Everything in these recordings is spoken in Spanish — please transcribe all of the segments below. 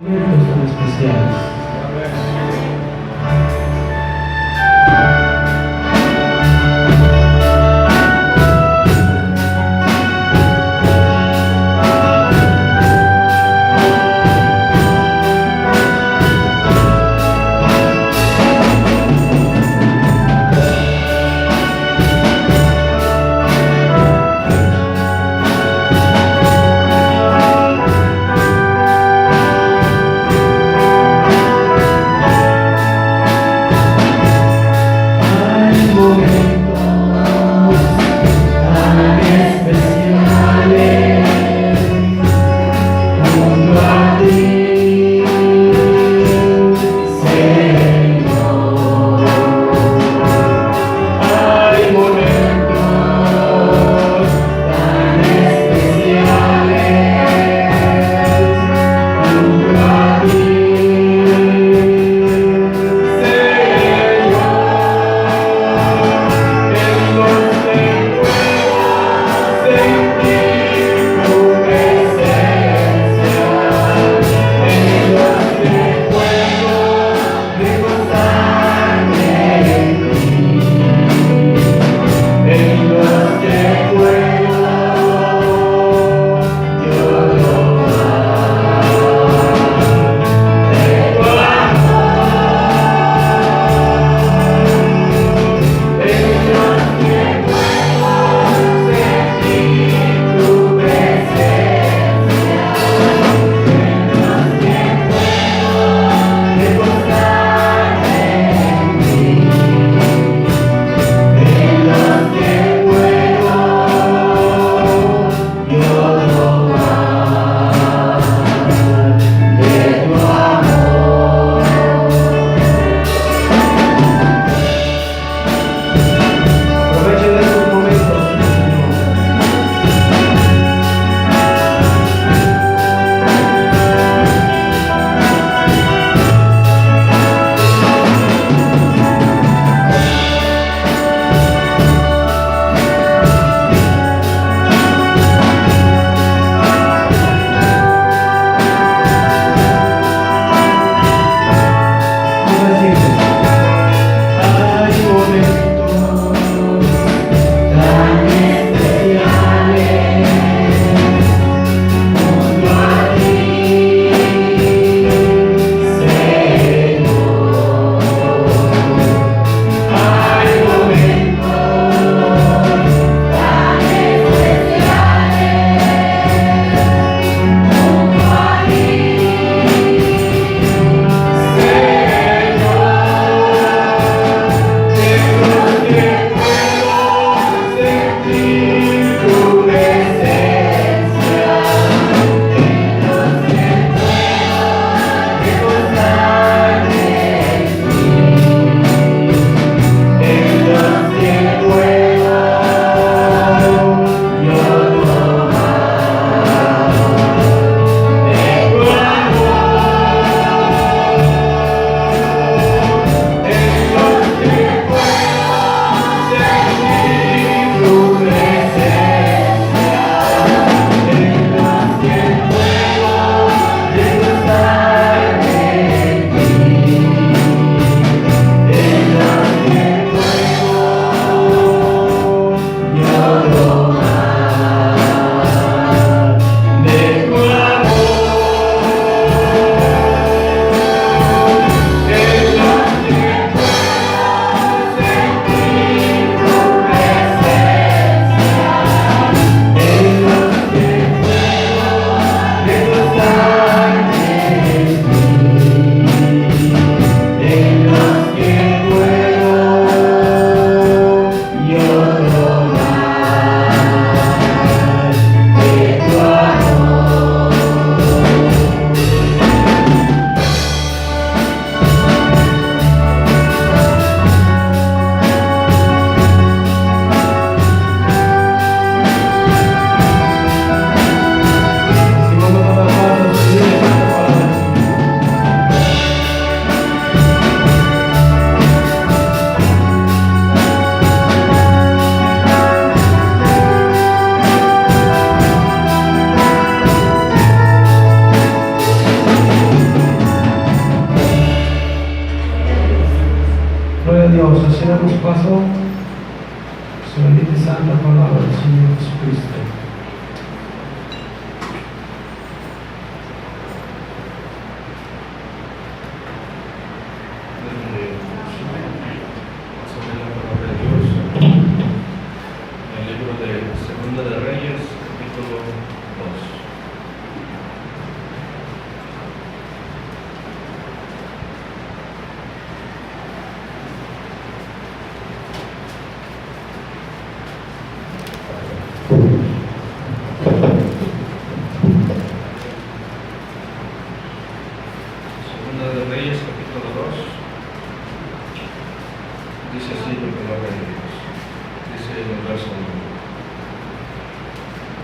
Momentos tan especiales. damos paso a su bendita y santa palabra del Señor Jesucristo.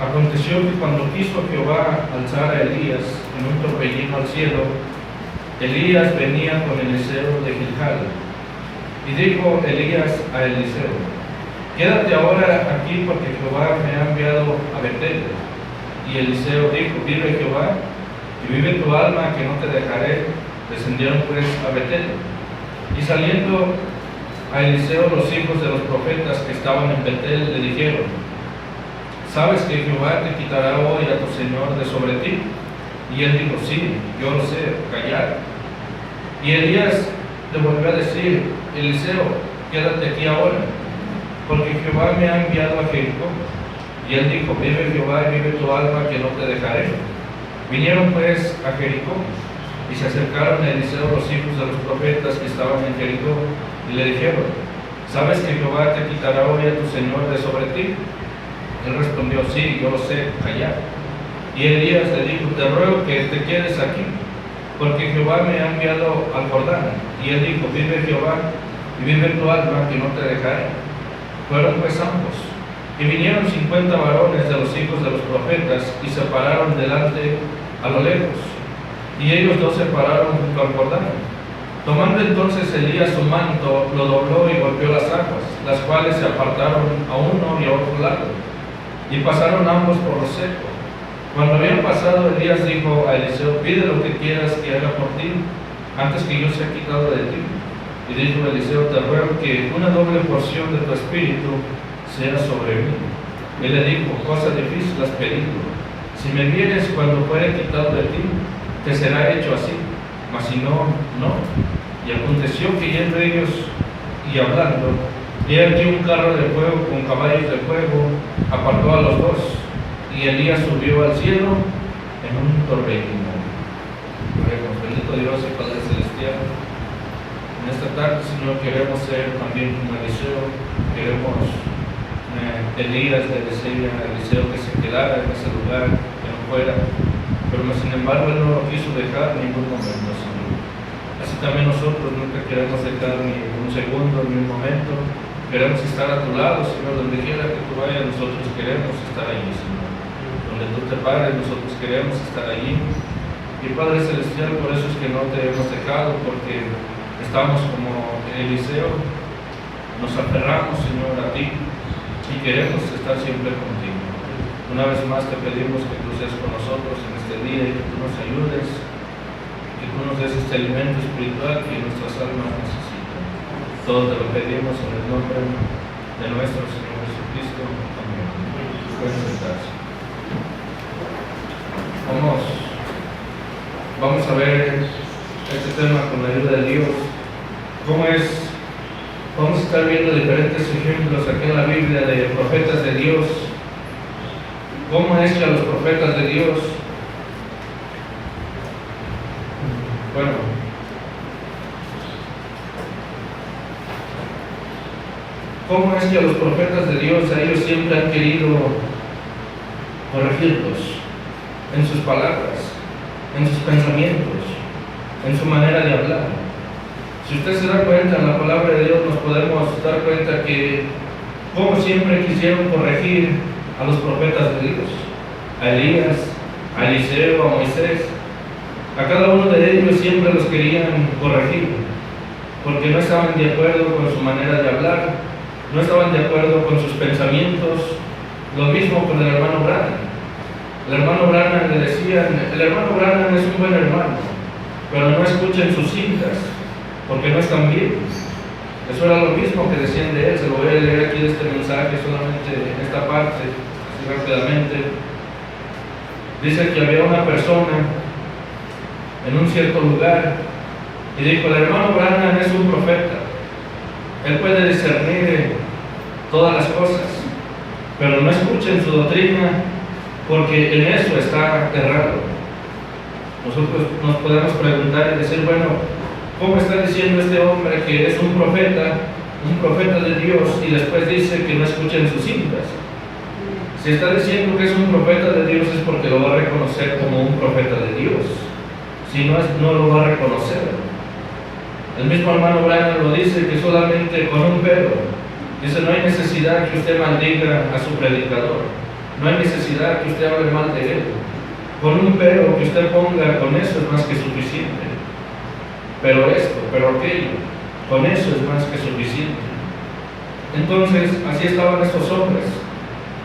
Aconteció que cuando quiso Jehová alzar a Elías en un torbellino al cielo, Elías venía con Eliseo de Gilgal. Y dijo Elías a Eliseo: quédate ahora aquí, porque Jehová me ha enviado a Betel. Y Eliseo dijo: vive Jehová, y vive tu alma, que no te dejaré. Descendieron pues a Betel. Y saliendo a Eliseo los hijos de los profetas que estaban en Betel le dijeron: ¿sabes que Jehová te quitará hoy a tu señor de sobre ti? Y él dijo: sí, yo lo sé, callad. Y Elías le volvió a decir: Eliseo, quédate aquí ahora, porque Jehová me ha enviado a Jericó. Y él dijo: vive Jehová y vive tu alma, que no te dejaré. Vinieron pues a Jericó, y se acercaron a Eliseo los hijos de los profetas que estaban en Jericó, y le dijeron: ¿sabes que Jehová te quitará hoy a tu señor de sobre ti? Él respondió: sí, yo lo sé, callad. Y Elías le dijo: te ruego que te quedes aquí, porque Jehová me ha enviado al Jordán. Y él dijo: vive Jehová y vive tu alma, que no te dejaré. Fueron pues ambos, y vinieron 50 varones de los hijos de los profetas, y se pararon delante a lo lejos, y ellos dos se pararon junto al Jordán. Tomando entonces Elías su manto, lo dobló y golpeó las aguas, las cuales se apartaron a uno y a otro lado, y pasaron ambos por lo seco. Cuando habían pasado, Elías dijo a Eliseo: pide lo que quieras que haga por ti, antes que yo sea quitado de ti. Y dijo Eliseo: te ruego que una doble porción de tu espíritu sea sobre mí. Él le dijo: cosa difícil has pedido. Si me vienes cuando fuere quitado de ti, te será hecho así, mas si no, no. Y aconteció que yendo ellos y hablando, y aquí un carro de fuego con caballos de fuego apartó a los dos, y Elías subió al cielo en un torbellino. Oremos. Bendito Dios y Padre Celestial, en esta tarde, Señor, queremos ser también como Eliseo. Queremos Elías le decía a Eliseo que se quedara en ese lugar, que no fuera, pero sin embargo él no lo quiso dejar en ningún momento, Señor. Así también nosotros nunca queremos dejar ni un segundo ni un momento. Queremos estar a tu lado, Señor. Donde quiera que tú vayas, nosotros queremos estar allí, Señor. Donde tú te pares, nosotros queremos estar allí. Y Padre Celestial, por eso es que no te hemos dejado, porque estamos como Eliseo, nos aferramos, Señor, a ti, y queremos estar siempre contigo. Una vez más te pedimos que tú seas con nosotros en este día, y que tú nos ayudes, que tú nos des este alimento espiritual que nuestras almas necesitan. Todo te lo pedimos en el nombre de nuestro Señor Jesucristo. Amén. Pueden sentarse. Vamos a ver este tema con la ayuda de Dios. Vamos a estar viendo diferentes ejemplos aquí en la Biblia de profetas de Dios. ¿Cómo es que a los profetas de Dios, cómo es que a los profetas de Dios, a ellos siempre han querido corregirlos en sus palabras, en sus pensamientos, en su manera de hablar? Si usted se da cuenta en la palabra de Dios, nos podemos dar cuenta que como siempre quisieron corregir a los profetas de Dios, a Elías, a Eliseo, a Moisés. A cada uno de ellos siempre los querían corregir, porque no estaban de acuerdo con su manera de hablar, no estaban de acuerdo con sus pensamientos. Lo mismo con el hermano Branham. El hermano Branham le decían: el hermano Branham es un buen hermano, pero no escuchen sus cintas, porque no están bien. Eso era lo mismo que decían de él. Se lo voy a leer aquí de este mensaje, solamente en esta parte, así rápidamente. Dice que había una persona en un cierto lugar y dijo: el hermano Branham es un profeta. Él puede discernir todas las cosas, pero no escuchen su doctrina, porque en eso está errado. Nosotros nos podemos preguntar y decir: bueno, ¿cómo está diciendo este hombre que es un profeta de Dios, y después dice que no escuchen sus cintas? Si está diciendo que es un profeta de Dios, es porque lo va a reconocer como un profeta de Dios. Si no, no lo va a reconocer. El mismo hermano Branham lo dice, que solamente con un pero. Dice: no hay necesidad que usted maldiga a su predicador, no hay necesidad que usted hable mal de él. Con un pero que usted ponga, con eso es más que suficiente. Pero esto, pero aquello, con eso es más que suficiente. Entonces, así estaban estos hombres.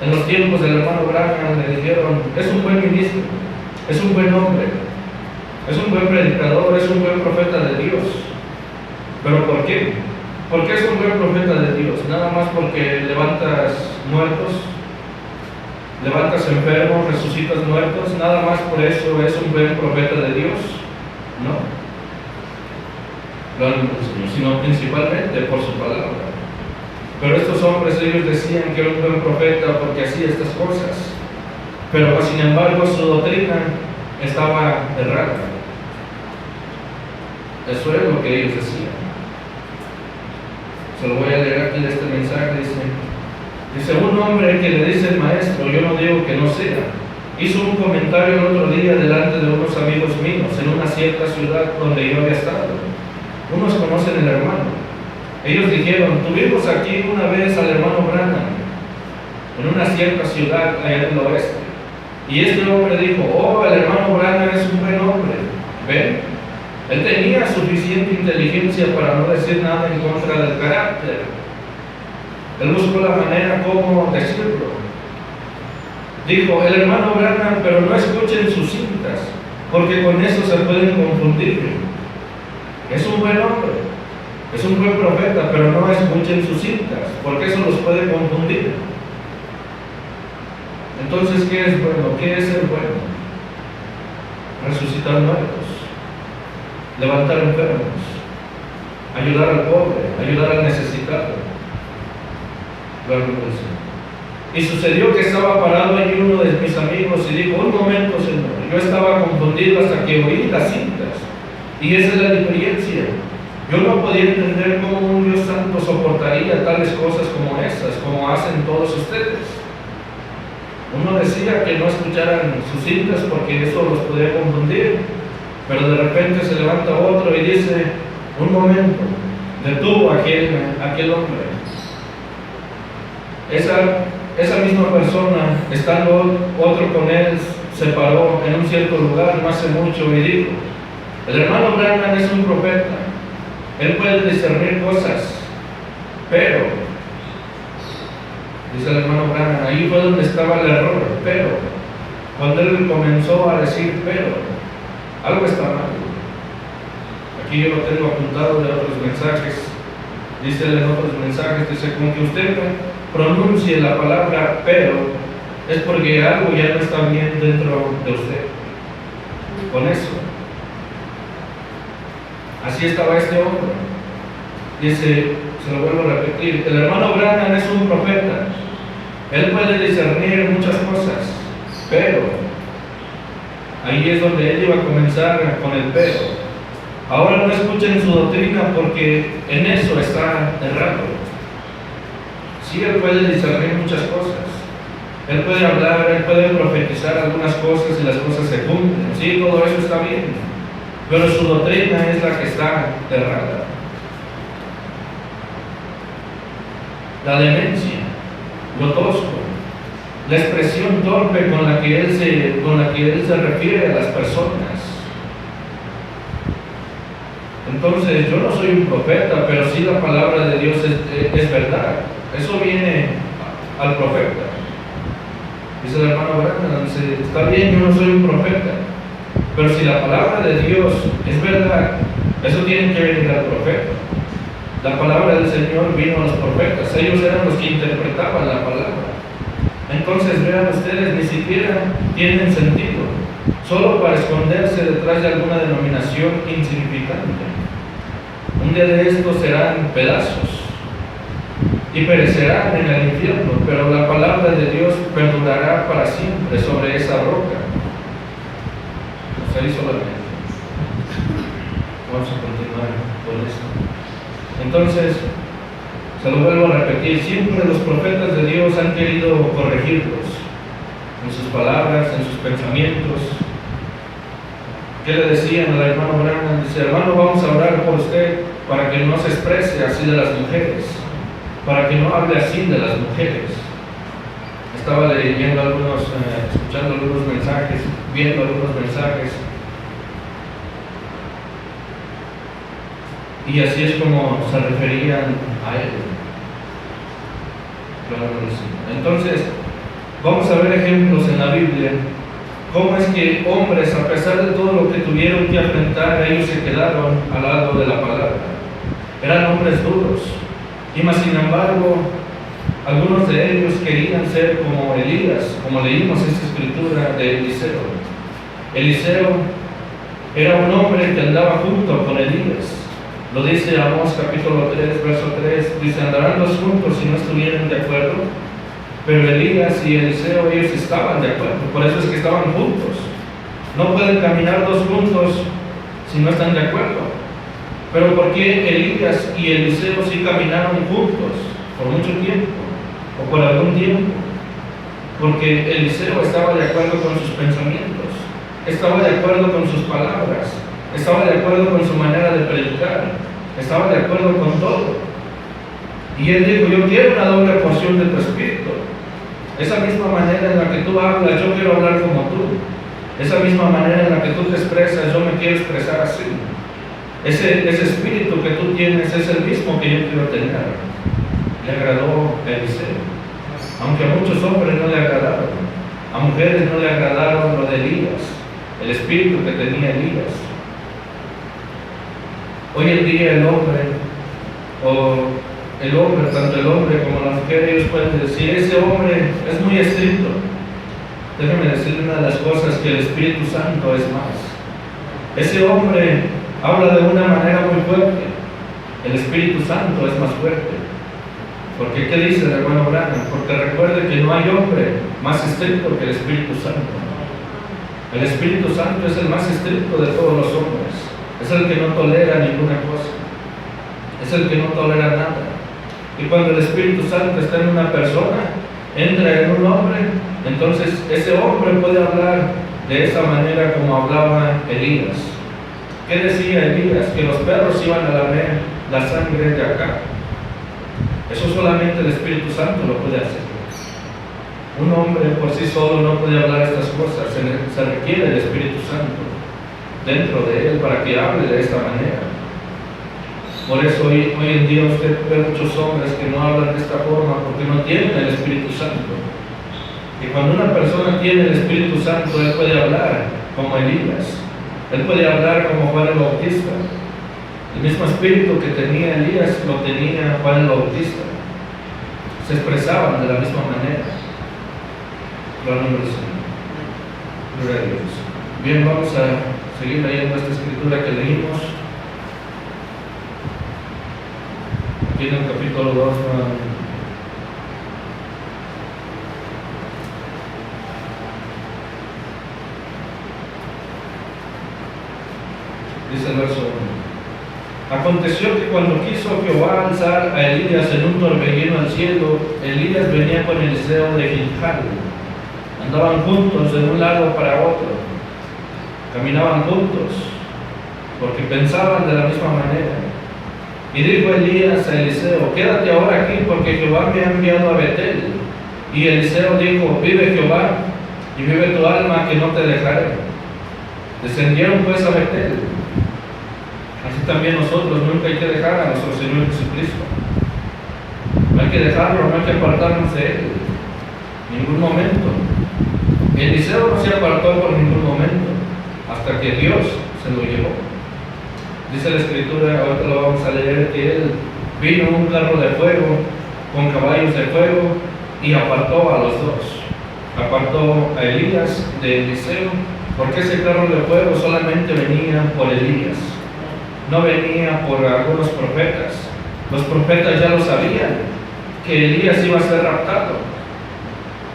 En los tiempos del hermano Branham le dijeron: es un buen ministro, es un buen hombre, es un buen predicador, es un buen profeta de Dios. ¿Pero por qué? ¿Por qué es un buen profeta de Dios? Nada más porque levantas muertos, levantas enfermos, resucitas muertos. Nada más por eso es un buen profeta de Dios. No, sino principalmente por su palabra. Pero estos hombres, ellos decían que era un buen profeta porque hacía estas cosas, pero sin embargo su doctrina estaba errada. Eso es lo que ellos decían. Se lo voy a leer aquí de este mensaje. Dice: un hombre que le dice el maestro, yo no digo que no sea, hizo un comentario el otro día delante de unos amigos míos en una cierta ciudad donde yo había estado. Unos conocen al hermano. Ellos dijeron: tuvimos aquí una vez al hermano Branham en una cierta ciudad allá en el oeste. Y este hombre dijo: oh, el hermano Branham es un buen hombre. ¿Ven? Él tenía suficiente inteligencia para no decir nada en contra del carácter. Él buscó la manera como decirlo. Dijo: el hermano Branham, pero no escuchen sus cintas, porque con eso se pueden confundir. Es un buen hombre, es un buen profeta, pero no escuchen sus cintas, porque eso los puede confundir. Entonces, ¿qué es bueno? ¿Qué es el bueno? Resucitar muertos, levantar enfermos, ayudar al pobre, ayudar al necesitado. Y sucedió que estaba parado allí uno de mis amigos y dijo: un momento, Señor, yo estaba confundido hasta que oí las cintas, y esa es la diferencia. Yo no podía entender cómo un Dios santo soportaría tales cosas como esas, como hacen todos ustedes. Uno decía que no escucharan sus cintas porque eso los podía confundir, pero de repente se levanta otro y dice: un momento, detuvo a aquel hombre. Esa misma persona, estando otro con él, se paró en un cierto lugar no hace mucho y dijo: el hermano Branham es un profeta, él puede discernir cosas, pero, dice el hermano Branham, ahí fue donde estaba el error. Pero cuando él comenzó a decir pero, algo está mal. Aquí yo lo tengo apuntado de otros mensajes. Dice en otros mensajes, dice: con que usted pronuncie la palabra pero, es porque algo ya no está bien dentro de usted. Con eso. Así estaba este hombre. Dice, se lo vuelvo a repetir: el hermano Branham es un profeta, él puede discernir muchas cosas, pero ahí es donde él iba a comenzar con el pero. Ahora no escuchen su doctrina porque en eso está errado. Sí, él puede discernir muchas cosas, él puede hablar, él puede profetizar algunas cosas y las cosas se cumplen. Sí, todo eso está bien, pero su doctrina es la que está errada. La demencia, lo tosco, la expresión torpe con la que él se refiere a las personas. Entonces, yo no soy un profeta, pero sí la palabra de Dios es verdad. Eso viene al profeta. Dice el hermano Branham: está bien, yo no soy un profeta, pero si la palabra de Dios es verdad, eso tiene que venir al profeta. La palabra del Señor vino a los profetas, ellos eran los que interpretaban la palabra. Entonces vean ustedes, ni siquiera tienen sentido, solo para esconderse detrás de alguna denominación insignificante. Un día de estos serán pedazos y perecerán en el infierno, pero la palabra de Dios perdurará para siempre sobre esa roca. Ahí solamente. Vamos a continuar con esto. Entonces, se lo vuelvo a repetir, siempre los profetas de Dios han querido corregirlos en sus palabras, en sus pensamientos. ¿Qué le decían al hermano Branham? Dice: hermano, vamos a orar por usted para que no se exprese así de las mujeres, para que no hable así de las mujeres. Estaba leyendo escuchando algunos mensajes, viendo algunos mensajes, y así es como se referían a él. Entonces, vamos a ver ejemplos en la Biblia, cómo es que hombres, a pesar de todo lo que tuvieron que enfrentar, ellos se quedaron al lado de la palabra. Eran hombres duros, y más sin embargo, algunos de ellos querían ser como Elías, como leímos esta escritura de Eliseo. Eliseo era un hombre que andaba junto con Elías. Lo dice Amós capítulo 3, verso 3, dice: andarán dos juntos si no estuvieran de acuerdo. Pero Elías y Eliseo, ellos estaban de acuerdo, por eso es que estaban juntos. No pueden caminar dos juntos si no están de acuerdo. Pero ¿por qué Elías y Eliseo sí caminaron juntos por mucho tiempo, o por algún tiempo? Porque Eliseo estaba de acuerdo con sus pensamientos, estaba de acuerdo con sus palabras, estaba de acuerdo con su manera de predicar, estaba de acuerdo con todo. Y él dijo: yo quiero una doble porción de tu espíritu. Esa misma manera en la que tú hablas, yo quiero hablar como tú. Esa misma manera en la que tú te expresas, yo me quiero expresar así. Ese espíritu que tú tienes es el mismo que yo quiero tener. Le agradó a Eliseo, aunque a muchos hombres no le agradaron. A mujeres no le agradaron lo de Elías, el espíritu que tenía Elías. Hoy en día el hombre, tanto el hombre como la mujer, ellos pueden decir: ese hombre es muy estricto. Déjame decirle una de las cosas, que el Espíritu Santo es más. Ese hombre habla de una manera muy fuerte, el Espíritu Santo es más fuerte. Porque ¿qué dice el hermano Branham? Porque recuerde que no hay hombre más estricto que el Espíritu Santo. El Espíritu Santo es el más estricto de todos los hombres. Es el que no tolera ninguna cosa, es el que no tolera nada. Y cuando el Espíritu Santo está en una persona, entra en un hombre, entonces ese hombre puede hablar de esa manera como hablaba Elías. ¿Qué decía Elías? Que los perros iban a lamer la sangre de acá. Eso solamente el Espíritu Santo lo puede hacer. Un hombre por sí solo no puede hablar estas cosas, se requiere el Espíritu Santo dentro de él para que hable de esta manera. Por eso hoy en día usted ve muchos hombres que no hablan de esta forma, porque no tienen el Espíritu Santo. Y cuando una persona tiene el Espíritu Santo, él puede hablar como Elías, él puede hablar como Juan el Bautista. El mismo espíritu que tenía Elías lo tenía Juan el Bautista. Se expresaban de la misma manera. Gloria al Señor. Gloria a Dios. Bien, vamos a seguir leyendo esta escritura que leímos. Aquí en el capítulo 2, dice el verso 1. Aconteció que cuando quiso Jehová alzar a Elías en un torbellino al cielo, Elías venía con Eliseo de Gilgal. Andaban juntos de un lado para otro, caminaban juntos, porque pensaban de la misma manera. Y dijo Elías a Eliseo: quédate ahora aquí, porque Jehová me ha enviado a Betel. Y Eliseo dijo: vive Jehová, y vive tu alma, que no te dejaré. Descendieron pues a Betel. Así también nosotros nunca hay que dejar a nuestro Señor Jesucristo. No hay que dejarlo, no hay que apartarnos de Él en ningún momento. Eliseo no se apartó por ningún momento, hasta que Dios se lo llevó. Dice la escritura, ahorita lo vamos a leer, que él vino un carro de fuego con caballos de fuego y apartó a los dos. Apartó a Elías de Eliseo, porque ese carro de fuego solamente venía por Elías, no venía por algunos profetas. Los profetas ya lo sabían, que Elías iba a ser raptado,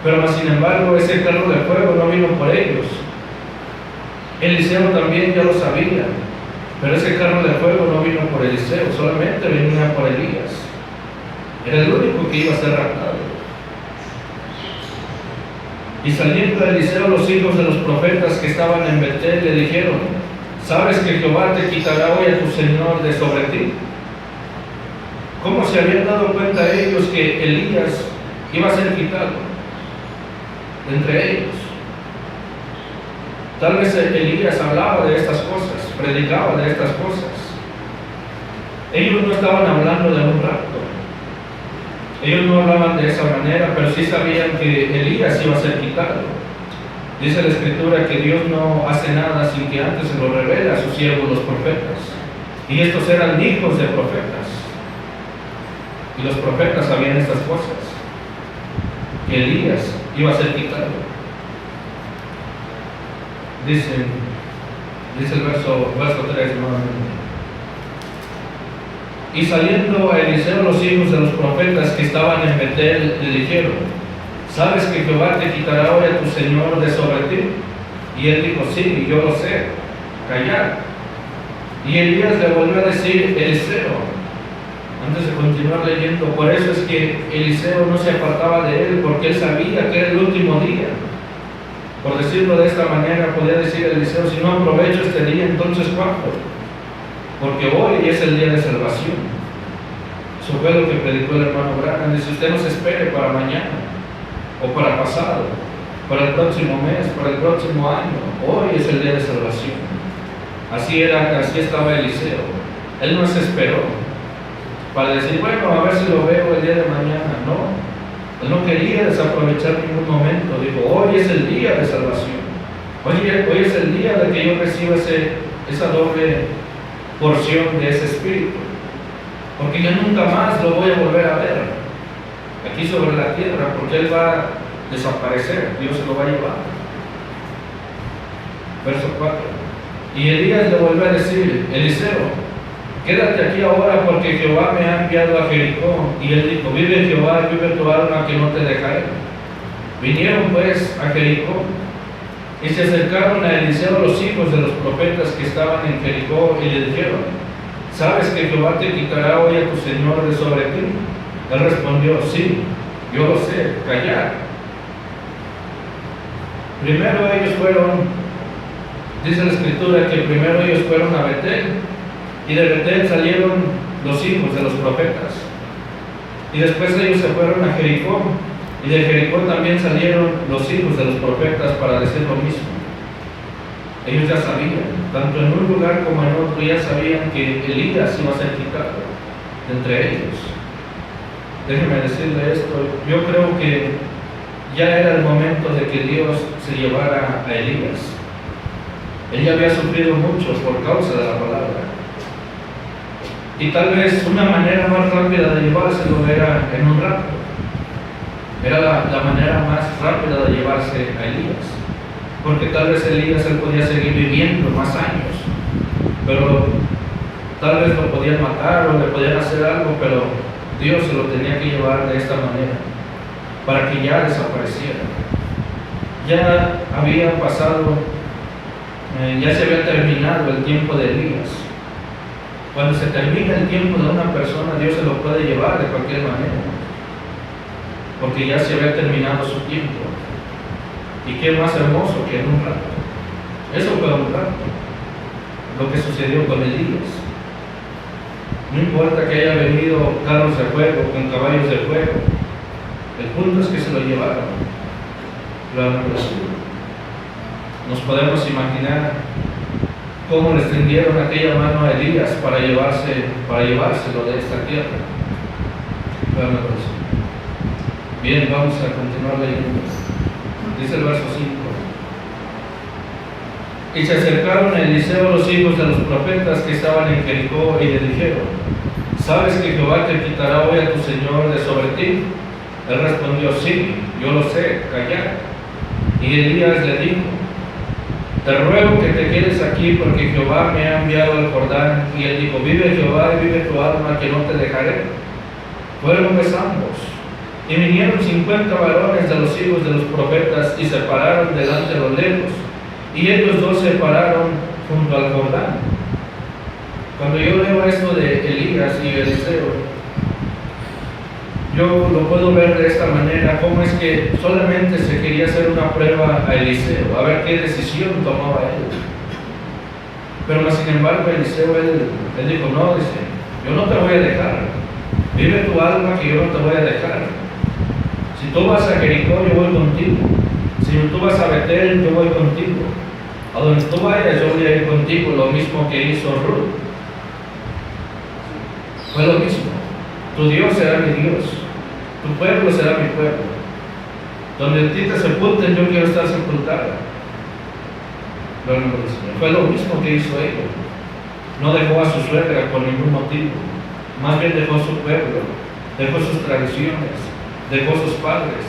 pero sin embargo ese carro de fuego no vino por ellos. Eliseo también ya lo sabía, pero ese carro de fuego no vino por Eliseo, solamente venía por Elías. Era el único que iba a ser raptado. Y saliendo de Eliseo, los hijos de los profetas que estaban en Betel le dijeron: ¿sabes que Jehová te quitará hoy a tu señor de sobre ti? ¿Cómo se habían dado cuenta ellos que Elías iba a ser quitado de entre ellos? Tal vez Elías hablaba de estas cosas, predicaba de estas cosas. Ellos no estaban hablando de un rapto. Ellos no hablaban de esa manera, pero sí sabían que Elías iba a ser quitado. Dice la Escritura que Dios no hace nada sin que antes se lo revele a sus siervos los profetas. Y estos eran hijos de profetas. Y los profetas sabían estas cosas, que Elías iba a ser quitado. Dice el verso 3 nuevamente. Y saliendo a Eliseo, los hijos de los profetas que estaban en Betel le dijeron: ¿sabes que Jehová te quitará hoy a tu señor de sobre ti? Y él dijo: sí, yo lo sé, callad. Y Elías le volvió a decir: Eliseo, antes de continuar leyendo, por eso es que Eliseo no se apartaba de él, porque él sabía que era el último día. Por decirlo de esta manera, podía decir Eliseo: si no aprovecho este día, entonces ¿cuándo? Porque hoy es el día de salvación. Eso fue lo que predicó el hermano Branham. Dice: usted no se espere para mañana, o para pasado, para el próximo mes, para el próximo año. Hoy es el día de salvación. Así estaba Eliseo. Él no se esperó para decir: bueno, a ver si lo veo el día de mañana. No, él no quería desaprovechar ningún momento. Dijo: hoy es el día de salvación. Hoy es el día de que yo reciba esa doble porción de ese espíritu, porque yo nunca más lo voy a volver a ver aquí sobre la tierra, porque él va a desaparecer, Dios se lo va a llevar. Verso 4. Y Elías le volvió a decir: Eliseo, quédate aquí ahora, porque Jehová me ha enviado a Jericó. Y él dijo: vive Jehová, vive tu alma, que no te dejaré. Vinieron pues a Jericó, y se acercaron a Eliseo los hijos de los profetas que estaban en Jericó, y le dijeron: ¿sabes que Jehová te quitará hoy a tu señor de sobre ti? Él respondió: sí, yo lo sé, callad. Primero ellos fueron, dice la Escritura, que primero ellos fueron a Betel, y de Betel salieron los hijos de los profetas, y después ellos se fueron a Jericó, y de Jericó también salieron los hijos de los profetas para decir lo mismo. Ellos ya sabían, tanto en un lugar como en otro, ya sabían que Elías iba a ser quitado de entre ellos. Déjenme decirle esto: yo creo que ya era el momento de que Dios se llevara a Elías. Él ya había sufrido mucho por causa de la palabra, y tal vez una manera más rápida de llevárselo era en un rapto. Era la manera más rápida de llevarse a Elías, porque tal vez Elías él podía seguir viviendo más años, pero tal vez lo podían matar o le podían hacer algo, pero Dios se lo tenía que llevar de esta manera para que ya desapareciera. Ya había pasado, ya se había terminado el tiempo de Elías. Cuando se termina el tiempo de una persona, Dios se lo puede llevar de cualquier manera, porque ya se había terminado su tiempo. Y qué más hermoso que en un rapto. Eso fue un rapto, lo que sucedió con Elías. No importa que haya venido carros de fuego con caballos de fuego, el punto es que se lo llevaron. Nos podemos imaginar cómo le extendieron aquella mano a Elías para llevárselo de esta tierra. Bien, vamos a continuar leyendo. Dice el verso 5. Y se acercaron a Eliseo los hijos de los profetas que estaban en Jericó, y le dijeron: ¿sabes que Jehová te quitará hoy a tu señor de sobre ti? Él respondió, sí, yo lo sé, callad. Y Elías le dijo, te ruego que te quedes aquí porque Jehová me ha enviado al Jordán. Y él dijo, vive Jehová y vive tu alma, que no te dejaré. Fueron pues ambos. Y vinieron 50 varones de los hijos de los profetas y se pararon delante de los lejos. Y ellos dos se pararon junto al Jordán. Cuando yo leo esto de Elías y Eliseo, yo lo puedo ver de esta manera, cómo es que solamente se quería hacer una prueba a Eliseo, a ver qué decisión tomaba él. Pero más sin embargo Eliseo, él dijo, no, dice, yo no te voy a dejar, vive tu alma que yo no te voy a dejar. Si tú vas a Jericó, yo voy contigo. Si tú vas a Betel, yo voy contigo. A donde tú vayas, yo voy a ir contigo, lo mismo que hizo Ruth. Fue lo mismo. Tu Dios será mi Dios, tu pueblo será mi pueblo. Donde a ti te sepulten, yo quiero estar sepultada. Fue lo mismo que hizo ella. No dejó a su suegra por ningún motivo, más bien dejó su pueblo, dejó sus tradiciones, dejó sus padres,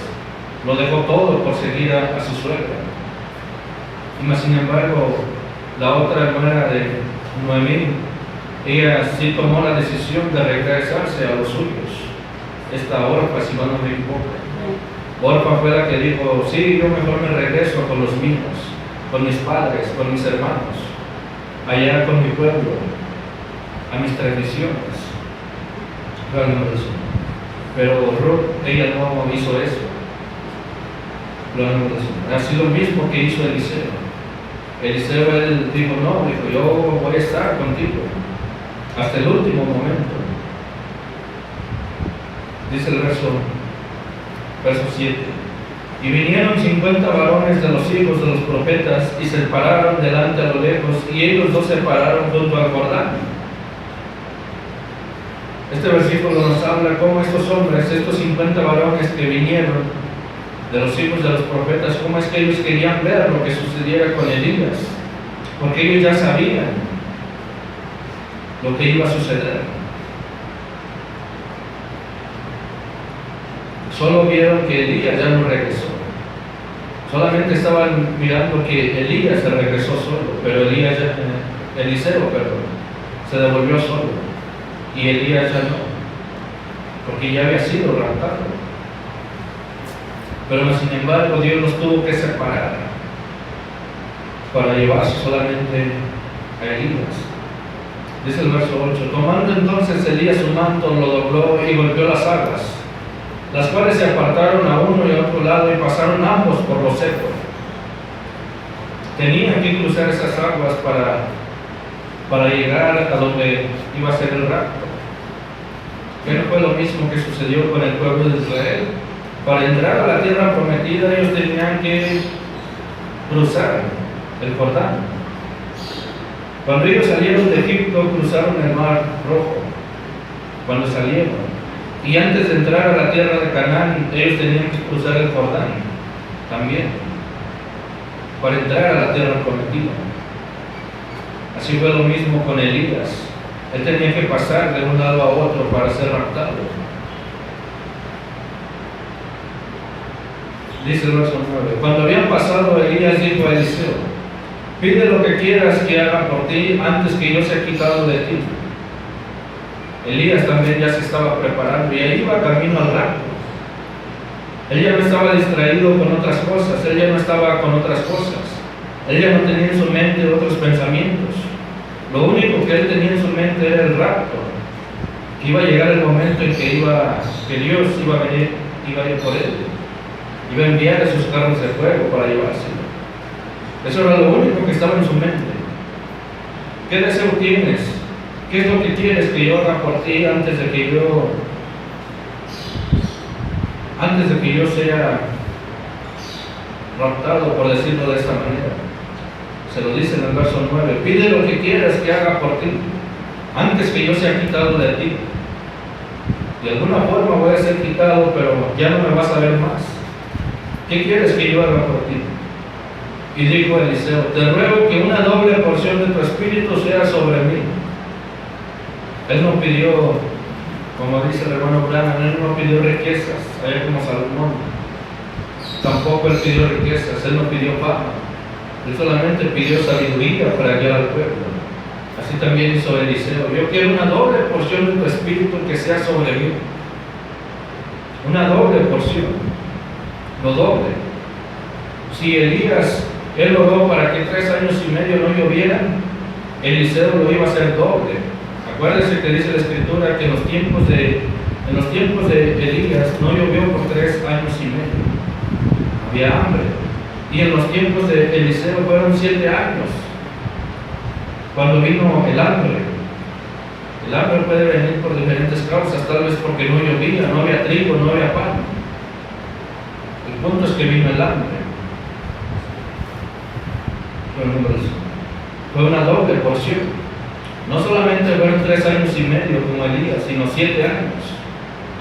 lo dejó todo por seguir a su suegra. Y más sin embargo, la otra hermana de Noemí, ella sí tomó la decisión de regresarse a los suyos. Esta Orfa, si no me equivoco. Orfa fue la que dijo, sí, yo mejor me regreso con los míos, con mis padres, con mis hermanos, allá con mi pueblo, a mis tradiciones. Pero Ruth, ella no hizo eso. Ha sido lo mismo que hizo Eliseo. Eliseo, él dijo, no, dijo, yo voy a estar contigo hasta el último momento. Dice el verso 7. Y vinieron 50 varones de los hijos de los profetas y se pararon delante a lo lejos, y ellos dos se pararon junto al Jordán. Este versículo nos habla cómo estos hombres, estos 50 varones que vinieron de los hijos de los profetas, cómo es que ellos querían ver lo que sucediera con Elías, porque ellos ya sabían lo que iba a suceder. Solo vieron que Elías ya no regresó. Solamente estaban mirando que Elías se regresó solo, pero Eliseo, se devolvió solo. Y Elías ya no, porque ya había sido raptado. Pero sin embargo, Dios los tuvo que separar para llevarse solamente a Elías. Dice el verso 8, tomando entonces Elías su manto, lo dobló y golpeó las aguas, las cuales se apartaron a uno y a otro lado y pasaron ambos por lo seco. Tenían que cruzar esas aguas para llegar a donde iba a ser el rapto. Que no fue lo mismo que sucedió con el pueblo de Israel. Para entrar a la tierra prometida, ellos tenían que cruzar el Jordán. Cuando ellos salieron de Egipto, cruzaron el mar Rojo. Cuando salieron. Y antes de entrar a la tierra de Canaán, ellos tenían que cruzar el Jordán también, para entrar a la tierra prometida. Así fue lo mismo con Elías. Él tenía que pasar de un lado a otro para ser raptado. Dice el verso 9. Cuando habían pasado, Elías dijo a Eliseo, pide lo que quieras que haga por ti antes que yo sea quitado de ti. Elías también ya se estaba preparando y ahí iba camino al rapto. Él ya no estaba distraído con otras cosas, él ya no estaba con otras cosas, él ya no tenía en su mente otros pensamientos. Lo único que él tenía en su mente era el rapto, que iba a llegar el momento en que Dios iba a ir por él, iba a enviar a sus carros de fuego para llevárselo. Eso era lo único que estaba en su mente. ¿Qué deseo tienes? ¿Qué es lo que quieres que yo haga por ti antes de que yo sea raptado, por decirlo de esta manera? Se lo dice en el verso 9, pide lo que quieras que haga por ti antes que yo sea quitado de ti. De alguna forma voy a ser quitado, pero ya no me vas a ver más. ¿Qué quieres que yo haga por ti? Y dijo Eliseo, te ruego que una doble porción de tu espíritu sea sobre mí. Él no pidió Como dice el hermano Branham, él no pidió riquezas, allá como Salomón. Tampoco él pidió riquezas, él no pidió fama. Él solamente pidió sabiduría para guiar al pueblo. Así también hizo Eliseo. Yo quiero una doble porción de tu espíritu que sea sobre mí. Una doble porción. Lo doble. Si Elías, él oró para que 3 años y medio no llovieran, Eliseo lo iba a hacer doble. Acuérdense que dice la Escritura que en los tiempos de Elías no llovió por 3 años y medio. Había hambre. Y en los tiempos de Eliseo fueron 7 años. Cuando vino el hambre. El hambre puede venir por diferentes causas, tal vez porque no llovía, no había trigo, no había pan. El punto es que vino el hambre. Fue una doble porción. No solamente fueron 3 años y medio como Elías, sino 7 años.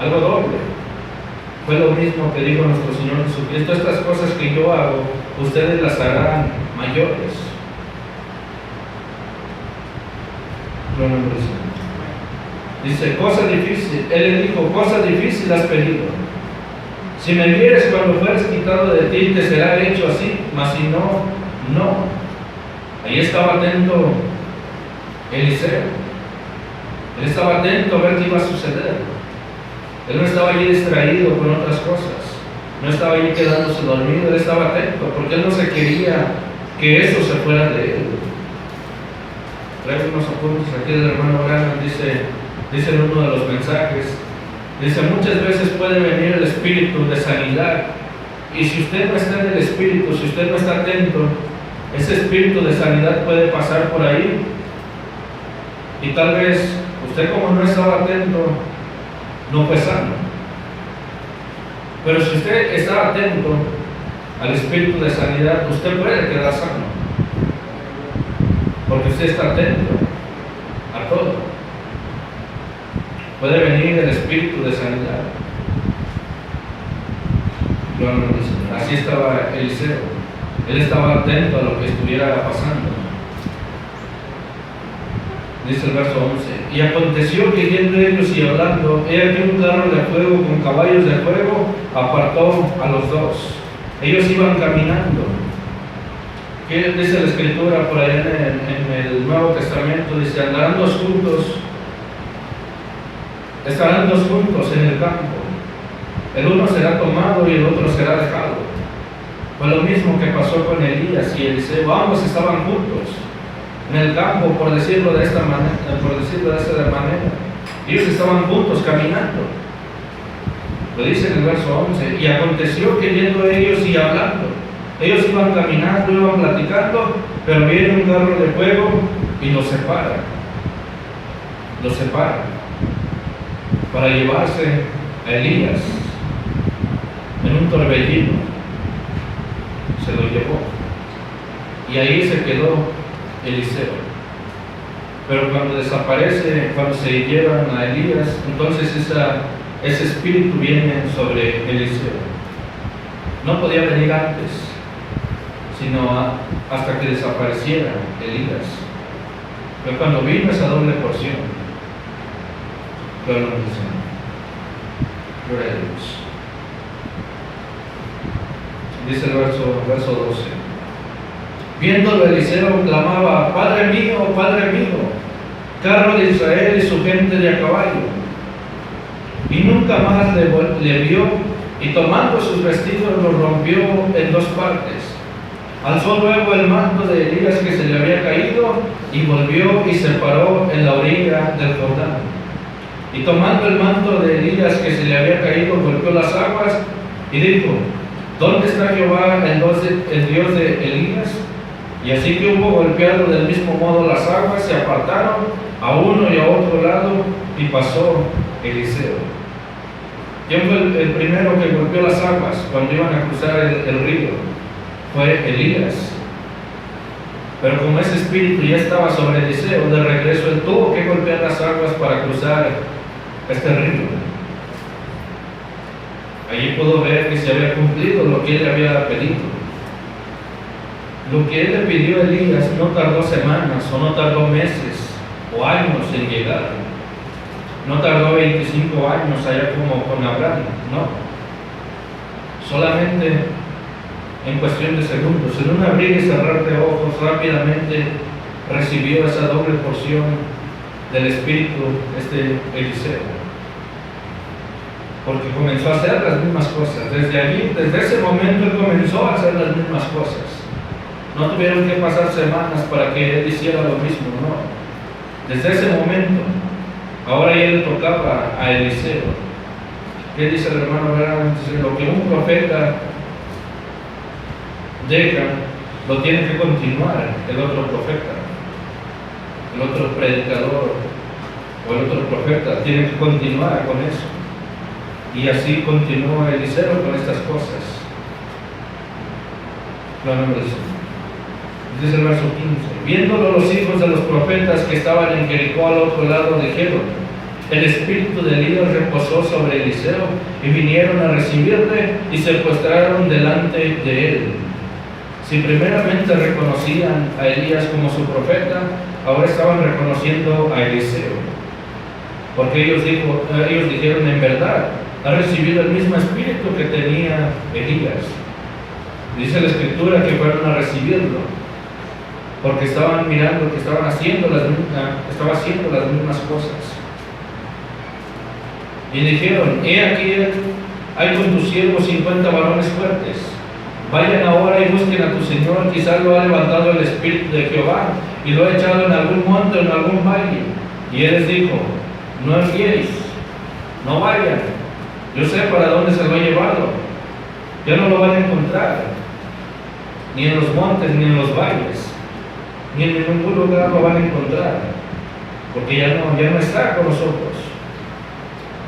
Algo doble. Fue lo mismo que dijo nuestro Señor Jesucristo: estas cosas que yo hago, ustedes las harán mayores. Dice, cosa difícil. Él le dijo, cosa difícil has pedido. Si me vieres cuando fueres quitado de ti, te será hecho así, mas si no, no. Ahí estaba atento Eliseo. Él estaba atento a ver qué iba a suceder. Él no estaba allí distraído con otras cosas. No estaba allí quedándose dormido. Él estaba atento porque él no se quería que eso se fuera de él. Traigo unos apuntes aquí del hermano Branham. Dice en uno de los mensajes, dice, muchas veces puede venir el espíritu de sanidad, y si usted no está en el espíritu, si usted no está atento, ese espíritu de sanidad puede pasar por ahí, y tal vez usted, como no estaba atento, no fue sano. Pero si usted está atento al espíritu de sanidad, usted puede quedar sano, porque usted está atento a todo. Puede venir el espíritu de sanidad. Así estaba Eliseo. Él estaba atento a lo que estuviera pasando. Dice el verso 11: y aconteció que yendo ellos y hablando, he aquí un carro de fuego con caballos de fuego apartó a los dos. Ellos iban caminando. ¿Qué dice la Escritura por allá en el Nuevo Testamento? Dice, andarán dos juntos, estarán dos juntos en el campo. El uno será tomado y el otro será dejado. Fue lo mismo que pasó con Elías y Eliseo. Ambos estaban juntos en el campo, por decirlo de esta manera. Ellos estaban juntos caminando. Lo dice en el verso 11: y aconteció que yendo ellos y hablando, ellos iban caminando, iban platicando, pero viene un carro de fuego y los separa. Los separa para llevarse a Elías en un torbellino. Se lo llevó y ahí se quedó Eliseo. Pero cuando desaparece, cuando se llevan a Elías, entonces ese espíritu viene sobre Eliseo. No podía venir antes, sino hasta que desapareciera Elías. Pero cuando vino esa doble porción, gloria a Dios. Dice el verso 12: viéndolo Eliseo clamaba, Padre mío, carro de Israel y su gente de a caballo. Y nunca más le vio, y tomando sus vestidos los rompió en 2 partes. Alzó luego el manto de Elías que se le había caído, y volvió y se paró en la orilla del Jordán. Y tomando el manto de Elías que se le había caído, golpeó las aguas y dijo, ¿dónde está Jehová, el Dios de Elías? Y así que hubo golpeado del mismo modo las aguas, se apartaron a uno y a otro lado, y pasó Eliseo. ¿Quién fue el primero que golpeó las aguas cuando iban a cruzar el río? Fue Elías. Pero como ese espíritu ya estaba sobre Eliseo, de regreso él tuvo que golpear las aguas para cruzar este río. Allí pudo ver que se había cumplido lo que él le había pedido. Lo que él le pidió a Elías no tardó semanas, o no tardó meses, o años en llegar. No tardó 25 años allá como con Abraham, no. Solamente en cuestión de segundos, en un abrir y cerrar de ojos, rápidamente recibió esa doble porción del Espíritu, Eliseo. Porque comenzó a hacer las mismas cosas. Desde ese momento él comenzó a hacer las mismas cosas. No tuvieron que pasar semanas para que él hiciera lo mismo, no. Desde ese momento, ahora ya le tocaba a Eliseo. ¿Qué dice el hermano? Dice, lo que un profeta deja, lo tiene que continuar el otro profeta, el otro predicador o el otro profeta, tiene que continuar con eso. Y así continuó Eliseo con estas cosas. Dice el verso 15: viéndolo los hijos de los profetas que estaban en Jericó al otro lado de Gedor, el espíritu de Elías reposó sobre Eliseo, y vinieron a recibirle y se postraron delante de él. Si primeramente reconocían a Elías como su profeta, ahora estaban reconociendo a Eliseo, porque ellos dijeron: en verdad, ha recibido el mismo espíritu que tenía Elías. Dice la Escritura que fueron a recibirlo, porque estaban mirando que estaba haciendo las mismas cosas. Y dijeron: he aquí, hay con tus siervos 50 varones fuertes. Vayan ahora y busquen a tu Señor, quizás lo ha levantado el Espíritu de Jehová y lo ha echado en algún monte o en algún valle. Y él les dijo: no enviéis, no vayan. Yo sé para dónde se lo he llevado. Ya no lo van a encontrar, ni en los montes, ni en los valles, ni en ningún lugar lo van a encontrar, porque ya no está con nosotros.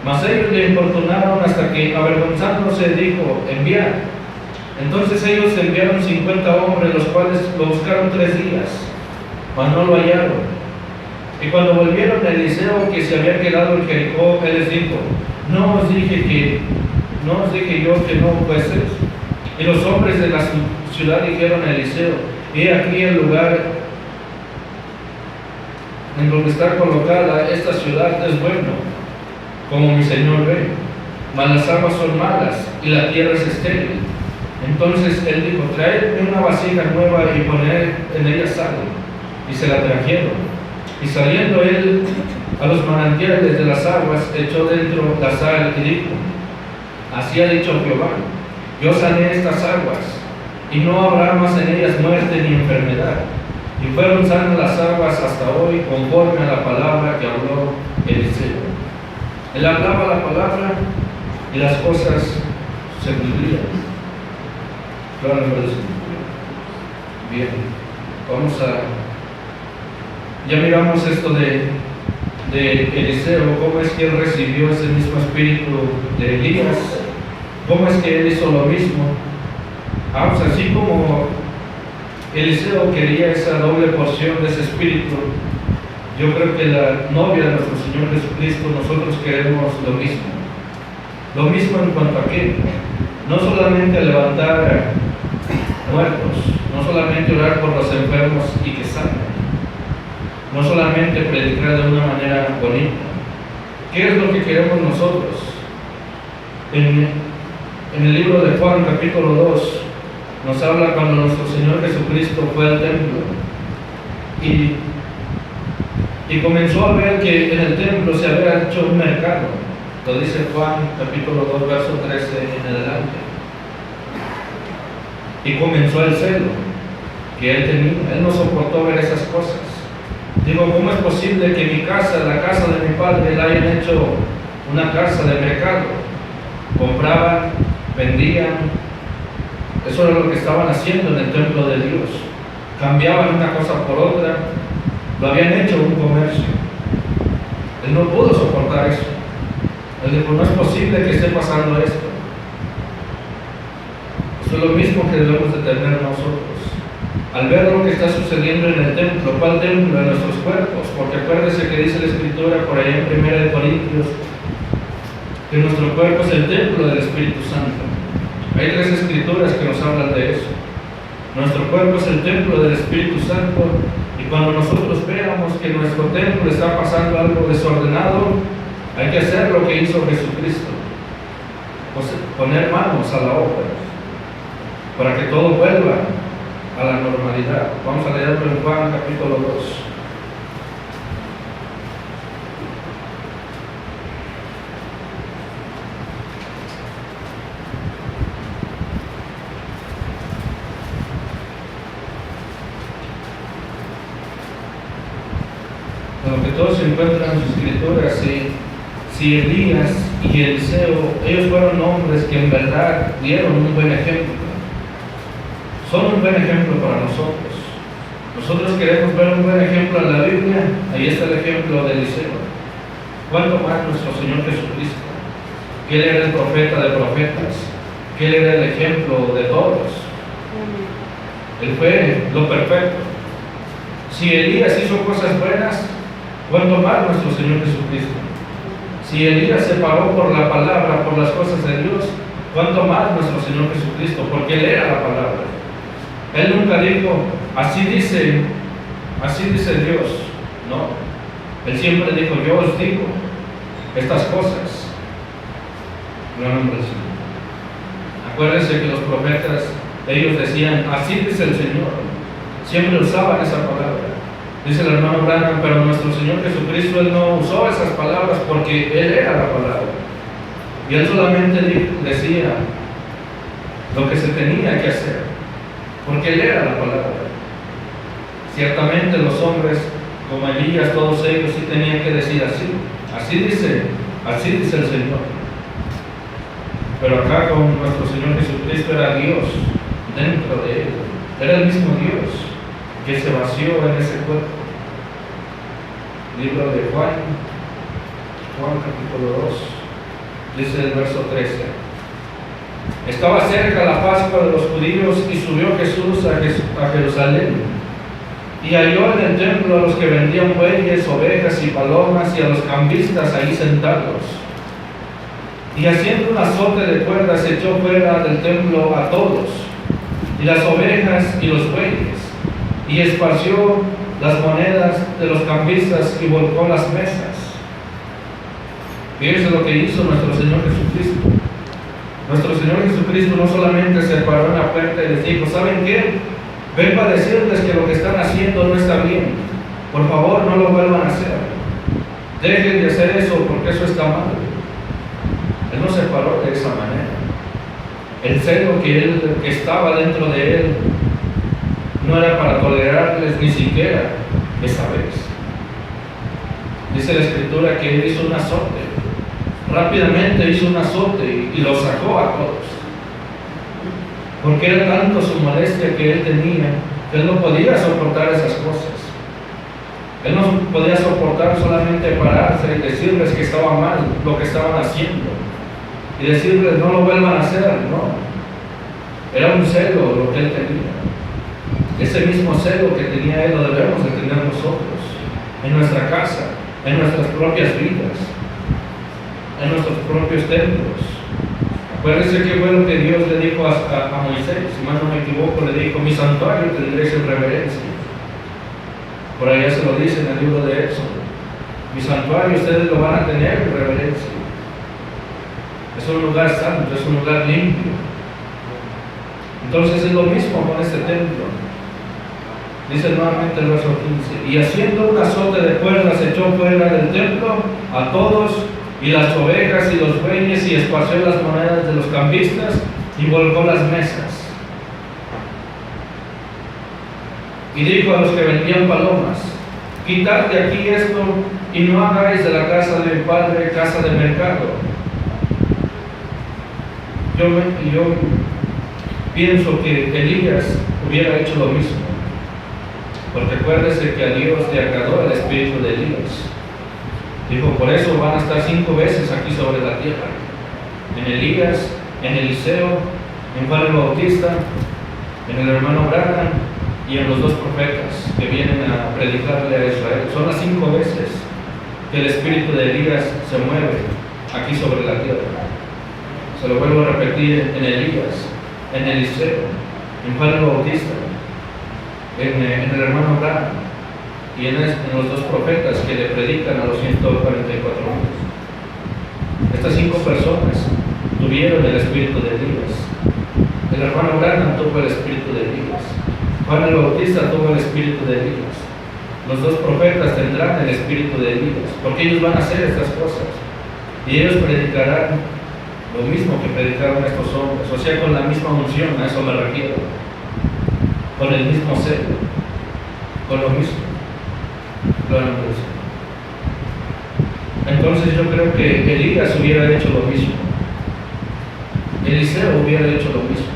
Mas ellos le importunaron hasta que, avergonzándose, dijo: enviad. Entonces ellos enviaron 50 hombres, los cuales lo buscaron 3 días, mas no lo hallaron. Y cuando volvieron a Eliseo, que se había quedado en Jericó, él les dijo: no os dije yo que no fueseis. Y los hombres de la ciudad dijeron a Eliseo: he aquí el lugar en donde está colocada esta ciudad es bueno, como mi señor ve, mas las aguas son malas y la tierra es estéril. Entonces él dijo: traedme una vasija nueva y poned en ella sal. Y se la trajeron. Y saliendo él a los manantiales de las aguas, echó dentro la sal y dijo: así ha dicho Jehová, yo sané estas aguas, y no habrá más en ellas muerte ni enfermedad. Y fueron sanas las aguas hasta hoy, conforme a la palabra que habló Eliseo. Él hablaba la palabra y las cosas se cumplían. Bien, ya miramos esto de Eliseo, cómo es que él recibió ese mismo espíritu de Elías, cómo es que él hizo lo mismo. Pues así como Eliseo quería esa doble porción de ese espíritu, yo creo que la novia de nuestro Señor Jesucristo, nosotros queremos lo mismo. Lo mismo en cuanto a qué, no solamente levantar muertos, no solamente orar por los enfermos y que sanen, no solamente predicar de una manera bonita. ¿Qué es lo que queremos nosotros? En el libro de Juan, capítulo 2, nos habla cuando nuestro Señor Jesucristo fue al templo y comenzó a ver que en el templo se había hecho un mercado. Lo dice Juan, capítulo 2, verso 13 en adelante. Y comenzó el celo que él tenía. Él no soportó ver esas cosas. Digo: ¿cómo es posible que mi casa, la casa de mi padre, la hayan hecho una casa de mercado? Compraban, vendían. Eso era lo que estaban haciendo en el templo de Dios. Cambiaban una cosa por otra. Lo habían hecho un comercio. Él no pudo soportar eso. Él dijo: no es posible que esté pasando esto. Eso es lo mismo que debemos de tener nosotros. Al ver lo que está sucediendo en el templo, ¿cuál templo? En nuestros cuerpos, porque acuérdese que dice la Escritura por ahí en 1 Corintios que nuestro cuerpo es el templo del Espíritu Santo. Hay 3 escrituras que nos hablan de eso. Nuestro cuerpo es el templo del Espíritu Santo, y cuando nosotros veamos que nuestro templo está pasando algo desordenado, Hay que hacer lo que hizo Jesucristo, poner manos a la obra, para que todo vuelva a la normalidad. Vamos a leerlo en Juan capítulo 2. Lo que todos se encuentran en sus escrituras, si Elías y Eliseo, ellos fueron hombres que en verdad dieron un buen ejemplo, son un buen ejemplo para nosotros. Nosotros queremos ver un buen ejemplo en la Biblia. Ahí está el ejemplo de Eliseo. ¿Cuánto más nuestro Señor Jesucristo? Que Él era el profeta de profetas, que Él era el ejemplo de todos. Él fue lo perfecto. Si Elías hizo cosas buenas, ¿cuánto más nuestro Señor Jesucristo? Si Elías se paró por la palabra, por las cosas de Dios, ¿cuánto más nuestro Señor Jesucristo? Porque Él era la palabra. Él nunca dijo, así dice Dios. No. Él siempre dijo, yo os digo estas cosas. Gran nombre del Señor. Acuérdense que los profetas, ellos decían, así dice el Señor. Siempre usaban esa palabra. Dice el hermano Branham, pero nuestro Señor Jesucristo, Él no usó esas palabras porque Él era la palabra. Y Él solamente decía lo que se tenía que hacer, porque Él era la palabra. Ciertamente los hombres, como Elías, todos ellos sí tenían que decir así. Así dice el Señor. Pero acá con nuestro Señor Jesucristo era Dios dentro de Él. Era el mismo Dios que se vació en ese cuerpo. Libro de Juan capítulo 2, dice el verso 13. Estaba cerca la Pascua de los judíos y subió Jesús a Jerusalén y halló en el templo a los que vendían bueyes, ovejas y palomas y a los cambistas ahí sentados. Y haciendo un azote de cuerdas echó fuera del templo a todos, y las ovejas y los bueyes, y esparció las monedas de los cambistas y volcó las mesas. Fíjense lo que hizo nuestro Señor Jesucristo. Nuestro Señor Jesucristo no solamente se paró en la puerta y les dijo, ¿saben qué? Vengo a decirles que lo que están haciendo no está bien. Por favor, no lo vuelvan a hacer. Dejen de hacer eso porque eso está mal. Él no se paró de esa manera. El celo que estaba dentro de Él no era para tolerarles ni siquiera esa vez. Dice la Escritura que Él hizo un azote. Rápidamente hizo un azote y lo sacó a todos. Porque era tanto su molestia que Él tenía, que Él no podía soportar esas cosas. Él no podía soportar solamente pararse y decirles que estaba mal lo que estaban haciendo. Y decirles no lo vuelvan a hacer, no. Era un celo lo que Él tenía. Ese mismo celo que tenía Él lo debemos de tener nosotros, en nuestra casa, en nuestras propias vidas, en nuestros propios templos. Acuérdense que fue lo que Dios le dijo a Moisés, si mal no me equivoco, le dijo, mi santuario tendréis en reverencia. Por allá se lo dice en el libro de Éxodo. Mi santuario ustedes lo van a tener en reverencia. Es un lugar santo, es un lugar limpio. Entonces es lo mismo con este templo. Dice nuevamente el verso 15, y haciendo un azote de cuerdas echó fuera del templo a todos y las ovejas y los bueyes y esparció las monedas de los cambistas y volcó las mesas. Y dijo a los que vendían palomas, quitad de aquí esto y no hagáis de la casa de mi padre casa de mercado. Yo pienso que Elías hubiera hecho lo mismo, porque acuérdese que a Dios le agradó el espíritu de Elías. Dijo, por eso van a estar 5 veces aquí sobre la tierra, en Elías, en Eliseo, en Juan el Bautista, en el hermano Branham y en los 2 profetas que vienen a predicarle a Israel. Son las 5 veces que el espíritu de Elías se mueve aquí sobre la tierra. Se lo vuelvo a repetir, en Elías, en Eliseo, en Juan el Bautista, en el hermano Branham y en los 2 profetas que le predican a los 144 años. Estas 5 personas tuvieron el espíritu de Elías. El hermano Branham tuvo el espíritu de Elías. Juan el Bautista tuvo el espíritu de Elías. Los 2 profetas tendrán el espíritu de Elías, porque ellos van a hacer estas cosas. Y ellos predicarán lo mismo que predicaron estos hombres, o sea, con la misma unción, a eso me refiero. Con el mismo celo, con lo mismo. Entonces yo creo que Elías hubiera hecho lo mismo. Eliseo hubiera hecho lo mismo.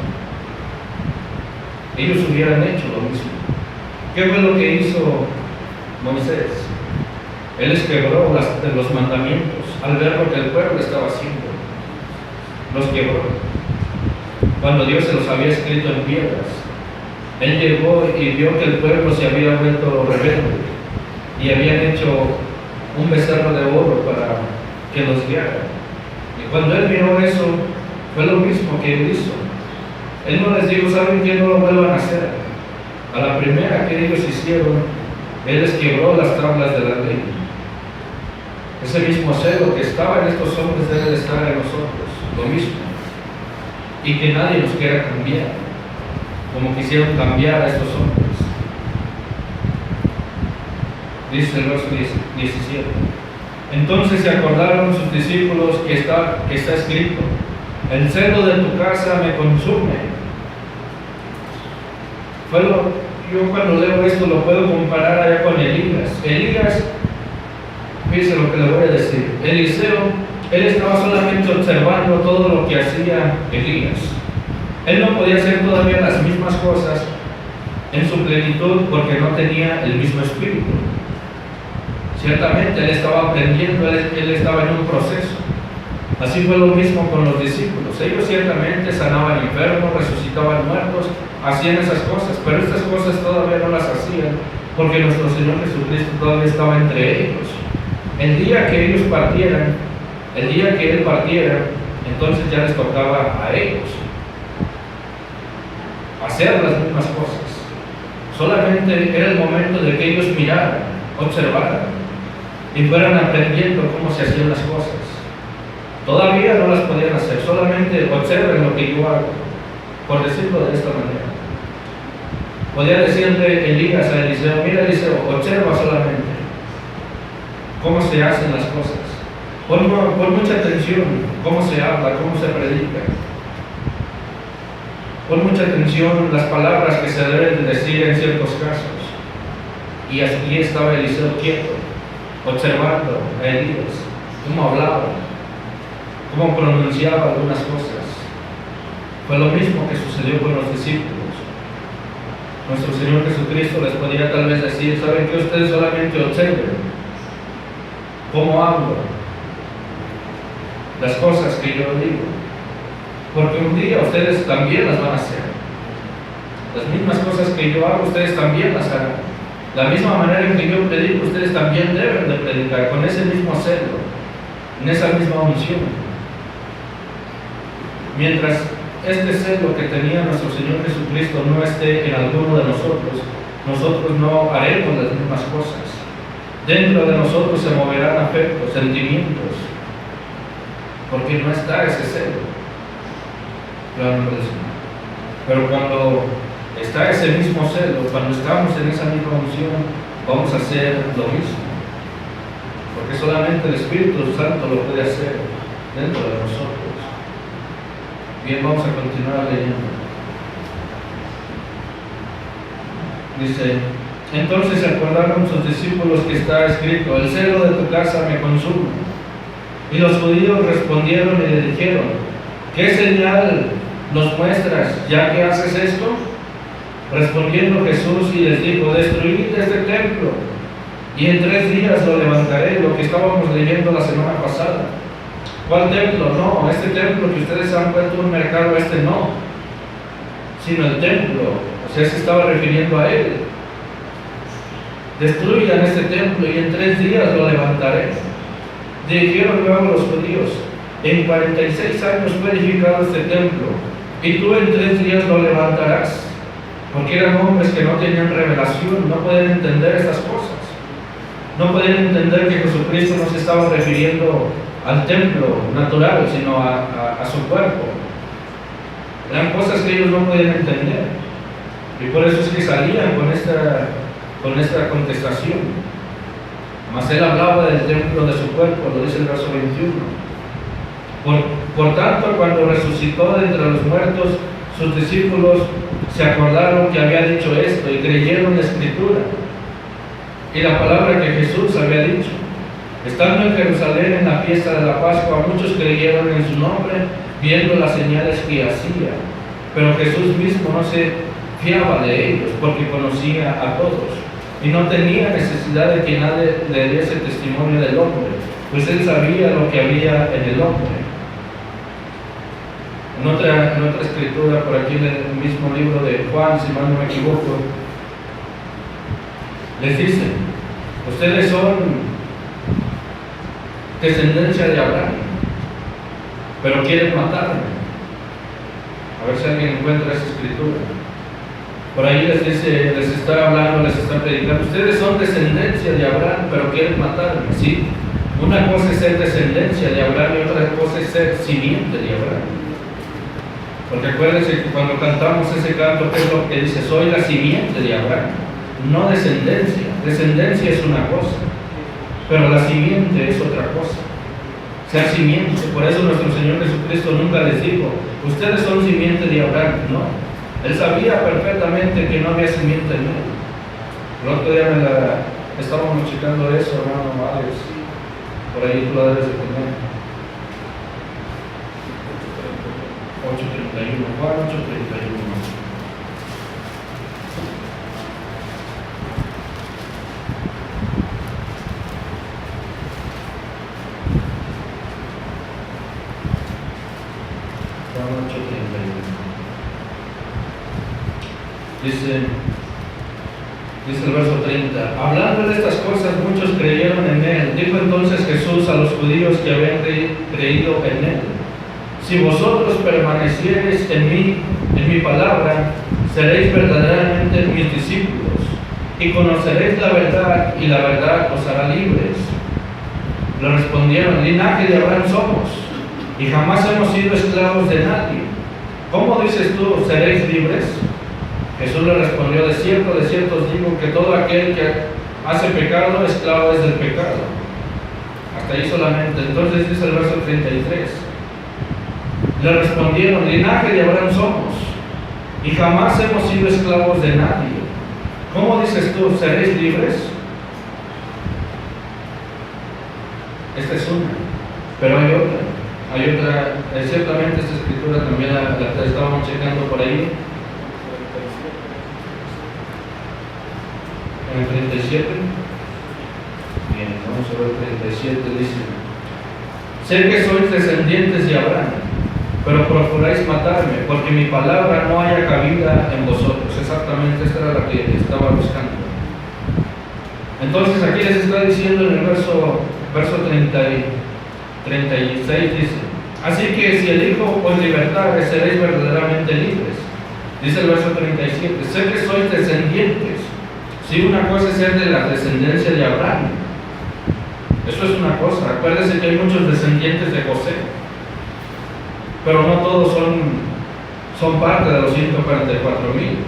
Ellos hubieran hecho lo mismo. ¿Qué fue lo que hizo Moisés? Él les quebró los mandamientos al ver lo que el pueblo estaba haciendo. Los quebró. Cuando Dios se los había escrito en piedras, Él llegó y vio que el pueblo se había vuelto rebelde y habían hecho un becerro de oro para que los guiara. Y cuando Él miró eso, fue lo mismo que Él hizo. Él no les dijo, ¿saben qué? No lo vuelvan a hacer. A la primera que ellos hicieron, Él les quebró las tablas de la ley. Ese mismo celo que estaba en estos hombres debe de estar en nosotros, lo mismo. Y que nadie nos quiera cambiar, como quisieron cambiar a estos hombres. Dice el verso 17. Entonces se acordaron sus discípulos que está escrito: el celo de tu casa me consume. Yo cuando leo esto lo puedo comparar allá con Elías. Elías, fíjense lo que le voy a decir. Eliseo, él estaba solamente observando todo lo que hacía Elías. Él no podía hacer todavía las mismas cosas en su plenitud porque no tenía el mismo espíritu. Ciertamente él estaba aprendiendo, él estaba en un proceso. Así fue lo mismo con los discípulos. Ellos ciertamente sanaban enfermos, resucitaban muertos, hacían esas cosas, pero estas cosas todavía no las hacían porque nuestro Señor Jesucristo todavía estaba entre ellos. El día que ellos partieran, el día que Él partiera, entonces ya les tocaba a ellos hacer las mismas cosas. Solamente era el momento de que ellos miraran, observaran y fueran aprendiendo cómo se hacían las cosas. Todavía no las podían hacer, solamente observen lo que yo hago, por decirlo de esta manera. Podía decirle Elías a Eliseo: mira Eliseo, observa solamente cómo se hacen las cosas. Pon mucha atención cómo se habla, cómo se predica. Pon mucha atención las palabras que se deben de decir en ciertos casos. Y así estaba Eliseo quieto, observando a Elías, cómo hablaba, cómo pronunciaba algunas cosas. Fue lo mismo que sucedió con los discípulos. Nuestro Señor Jesucristo les podría tal vez decir: ¿saben que ustedes solamente observen cómo hablo, las cosas que yo digo? Porque un día ustedes también las van a hacer. Las mismas cosas que yo hago, ustedes también las harán. La misma manera en que yo predico, ustedes también deben de predicar, con ese mismo celo, en esa misma unción. Mientras este celo que tenía nuestro Señor Jesucristo no esté en alguno de nosotros, nosotros no haremos las mismas cosas. Dentro de nosotros se moverán afectos, sentimientos, porque no está ese celo. Pero cuando está ese mismo celo, cuando estamos en esa misma unción, vamos a hacer lo mismo, porque solamente el Espíritu Santo lo puede hacer dentro de nosotros. Bien, vamos a continuar leyendo. Dice: entonces se acordaron sus discípulos que está escrito: el celo de tu casa me consume. Y los judíos respondieron y le dijeron: ¿qué señal nos muestras ya que haces esto? Respondiendo Jesús y les dijo: destruid este templo y en 3 días lo levantaré. Lo que estábamos leyendo la semana pasada. ¿Cuál templo? No, este templo que ustedes han puesto un mercado, este no, sino el templo. O sea, se estaba refiriendo a él. Destruyan este templo y en 3 días lo levantaré. Dijeron luego los judíos: en 46 años fue edificado este templo, y tú en 3 días lo levantarás. Porque eran hombres que no tenían revelación, no pueden entender estas cosas. No podían entender que Jesucristo no se estaba refiriendo al templo natural, sino a su cuerpo. Eran cosas que ellos no podían entender. Y por eso es que salían con esta contestación. Mas él hablaba del templo de su cuerpo, lo dice el verso 21. Por tanto, cuando resucitó de entre los muertos, sus discípulos se acordaron que había dicho esto y creyeron la Escritura y la palabra que Jesús había dicho. Estando en Jerusalén en la fiesta de la Pascua, muchos creyeron en su nombre, viendo las señales que hacía. Pero Jesús mismo no se fiaba de ellos, porque conocía a todos y no tenía necesidad de que nadie le diese testimonio del hombre, pues él sabía lo que había en el hombre. En otra escritura, por aquí en el mismo libro de Juan, si mal no me equivoco, les dice: ustedes son descendencia de Abraham, pero quieren matarme. A ver si alguien encuentra esa escritura. Por ahí les dice, les está hablando, les está predicando: ustedes son descendencia de Abraham, pero quieren matarme. Sí, una cosa es ser descendencia de Abraham y otra cosa es ser simiente de Abraham. Porque acuérdense que cuando cantamos ese canto, ¿qué es lo que dice? Soy la simiente de Abraham, no descendencia. Descendencia es una cosa, pero la simiente es otra cosa. Ser simiente. Por eso nuestro Señor Jesucristo nunca les dijo: ustedes son simiente de Abraham. No, él sabía perfectamente que no había simiente en él. El otro día estábamos checando eso, hermano Alex. Por ahí tú la debes de tener. 8:31, Juan 8:31. Dice el verso 30: hablando de estas cosas, muchos creyeron en él. Dijo entonces Jesús a los judíos que habían creído en él: si vosotros permaneciereis en mi palabra, seréis verdaderamente mis discípulos, y conoceréis la verdad, y la verdad os hará libres. Le respondieron: linaje de Abraham somos, y jamás hemos sido esclavos de nadie. ¿Cómo dices tú, seréis libres? Jesús le respondió: de cierto os digo que todo aquel que hace pecado, esclavo es del pecado. Hasta ahí solamente. Entonces dice el verso 33: le respondieron: linaje de Abraham somos, y jamás hemos sido esclavos de nadie. ¿Cómo dices tú, seréis libres? Esta es una, pero hay otra, ciertamente esta escritura también la estábamos checando por ahí. En el 37, bien, vamos a ver el 37, dice: sé que sois descendientes de Abraham, pero procuráis matarme, porque mi palabra no haya cabida en vosotros. Exactamente, esta era la que estaba buscando. Entonces aquí les está diciendo en el verso 36, dice: así que si el Hijo os libertare, seréis verdaderamente libres. Dice el verso 37: sé que sois descendientes. Si una cosa es ser de la descendencia de Abraham, eso es una cosa. Acuérdense que hay muchos descendientes de José, pero no todos son parte de los 144,000.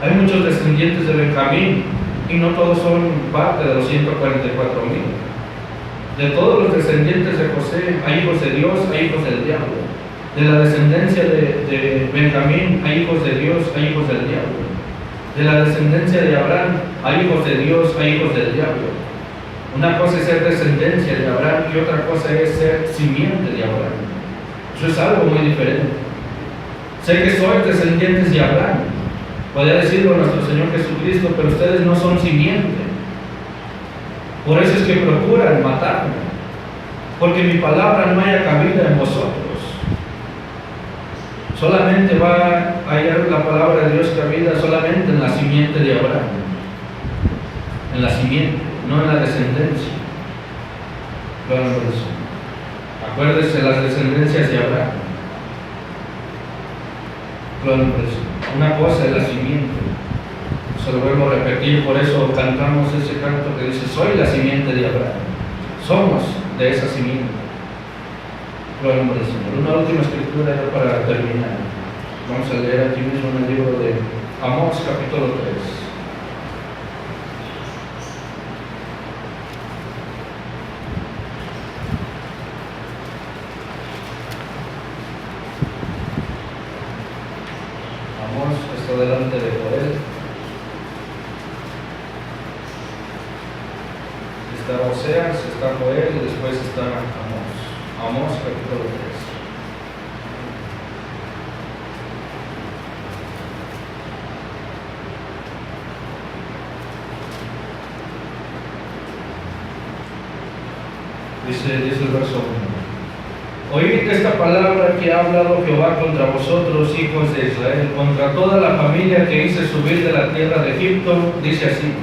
Hay muchos descendientes de Benjamín y no todos son parte de los 144,000. De todos los descendientes de José hay hijos de Dios, hay hijos del diablo. De la descendencia de Benjamín hay hijos de Dios, hay hijos del diablo. De la descendencia de Abraham hay hijos de Dios, hay hijos del diablo. Una cosa es ser descendencia de Abraham y otra cosa es ser simiente de Abraham. Eso es algo muy diferente. Sé que sois descendientes de Abraham, podría decirlo nuestro Señor Jesucristo, pero ustedes no son simiente. Por eso es que procuran matarme, porque mi palabra no haya cabida en vosotros. Solamente va a hallar la palabra de Dios cabida solamente en la simiente de Abraham. En la simiente, no en la descendencia. Claro, acuérdense las descendencias de Abraham. Claro, una cosa es la simiente. Se lo vuelvo a repetir, por eso cantamos ese canto que dice: soy la simiente de Abraham. Somos de esa simiente. Gloria al Señor. Una última escritura ya para terminar. Vamos a leer aquí mismo en el libro de Amós, capítulo 3. Amós está delante de Joel. Está Oseas, está Joel y después está Amós. Amós, capítulo 3. Dice el verso 1: oíd esta palabra que ha hablado Jehová contra vosotros, hijos de Israel, contra toda la familia que hice subir de la tierra de Egipto. Dice así: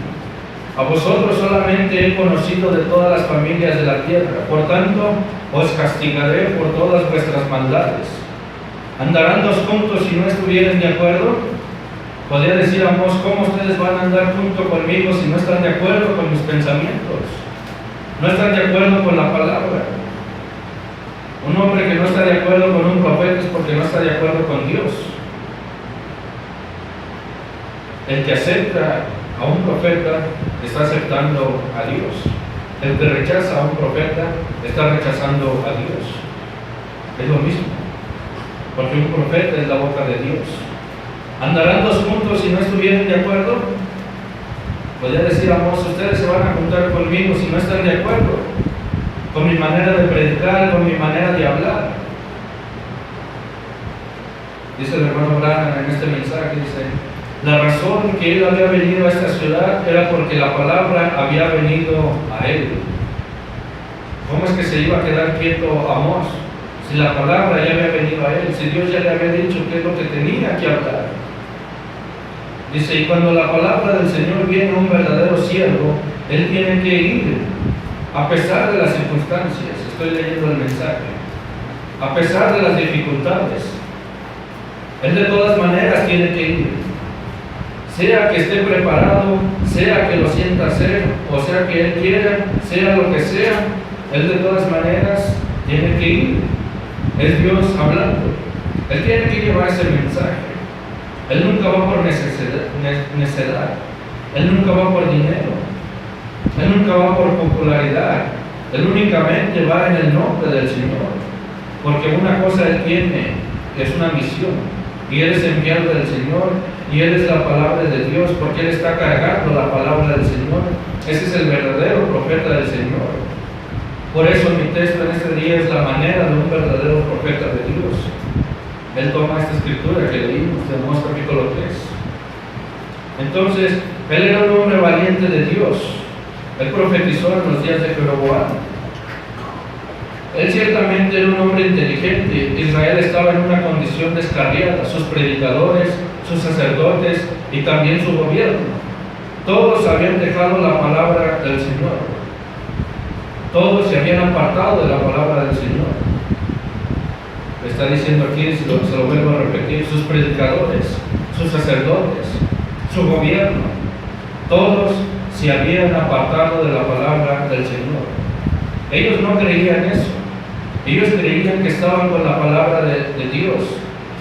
a vosotros solamente he conocido de todas las familias de la tierra, por tanto os castigaré por todas vuestras maldades. ¿Andarán dos juntos si no estuvieren de acuerdo? Podría decir Amós: ¿cómo ustedes van a andar junto conmigo si no están de acuerdo con mis pensamientos? No están de acuerdo con la palabra. Un hombre que no está de acuerdo con un profeta es porque no está de acuerdo con Dios. El que acepta a un profeta está aceptando a Dios. El que rechaza a un profeta está rechazando a Dios. Es lo mismo, porque un profeta es la boca de Dios. ¿Andarán dos juntos si no estuvieran de acuerdo? Podría decir Amós: ustedes se van a juntar conmigo si no están de acuerdo con mi manera de predicar, con mi manera de hablar. Dice el hermano Branham en este mensaje, dice: la razón que él había venido a esta ciudad era porque la palabra había venido a él. ¿Cómo es que se iba a quedar quieto Amós si la palabra ya había venido a él? Si Dios ya le había dicho qué es lo que tenía que hablar. Dice: y cuando la palabra del Señor viene a un verdadero siervo, él tiene que ir, a pesar de las circunstancias. Estoy leyendo el mensaje. A pesar de las dificultades, él de todas maneras tiene que ir. Sea que esté preparado, sea que lo sienta hacer, o sea que él quiera, sea lo que sea, él de todas maneras tiene que ir. Es Dios hablando. Él tiene que llevar ese mensaje. Él nunca va por necedad. Él nunca va por dinero. Él nunca va por popularidad. Él únicamente va en el nombre del Señor. Porque una cosa él tiene, es una misión. Y él es enviado del Señor. Y él es la palabra de Dios, porque él está cargando la palabra del Señor. Ese es el verdadero profeta del Señor. Por eso mi texto en este día es la manera de un verdadero profeta de Dios. Él toma esta escritura que leímos de Amós capítulo 3. Entonces, él era un hombre valiente de Dios. Él profetizó en los días de Jeroboam. Él ciertamente era un hombre inteligente. Israel estaba en una condición descarriada. Sus predicadores, sus sacerdotes y también su gobierno. Todos habían dejado la palabra del Señor. Todos se habían apartado de la palabra del Señor. Está diciendo aquí, se lo vuelvo a repetir: sus predicadores, sus sacerdotes, su gobierno, todos se habían apartado de la palabra del Señor. Ellos no creían eso. Ellos creían que estaban con la palabra de Dios.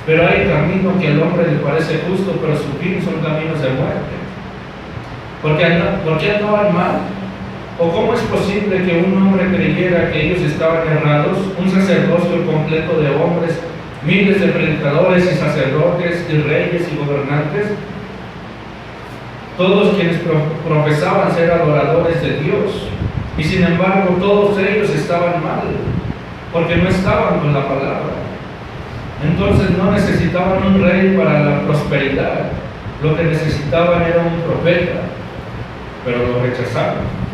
Pero hay camino que al hombre le parece justo, pero su fin son caminos de muerte. ¿Por qué andaban mal? ¿O cómo es posible que un hombre creyera que ellos estaban errados? Un sacerdocio completo de hombres, miles de predicadores y sacerdotes y reyes y gobernantes, todos quienes profesaban ser adoradores de Dios, y sin embargo todos ellos estaban mal, porque no estaban con la palabra. Entonces no necesitaban un rey para la prosperidad, lo que necesitaban era un profeta, pero lo rechazaron.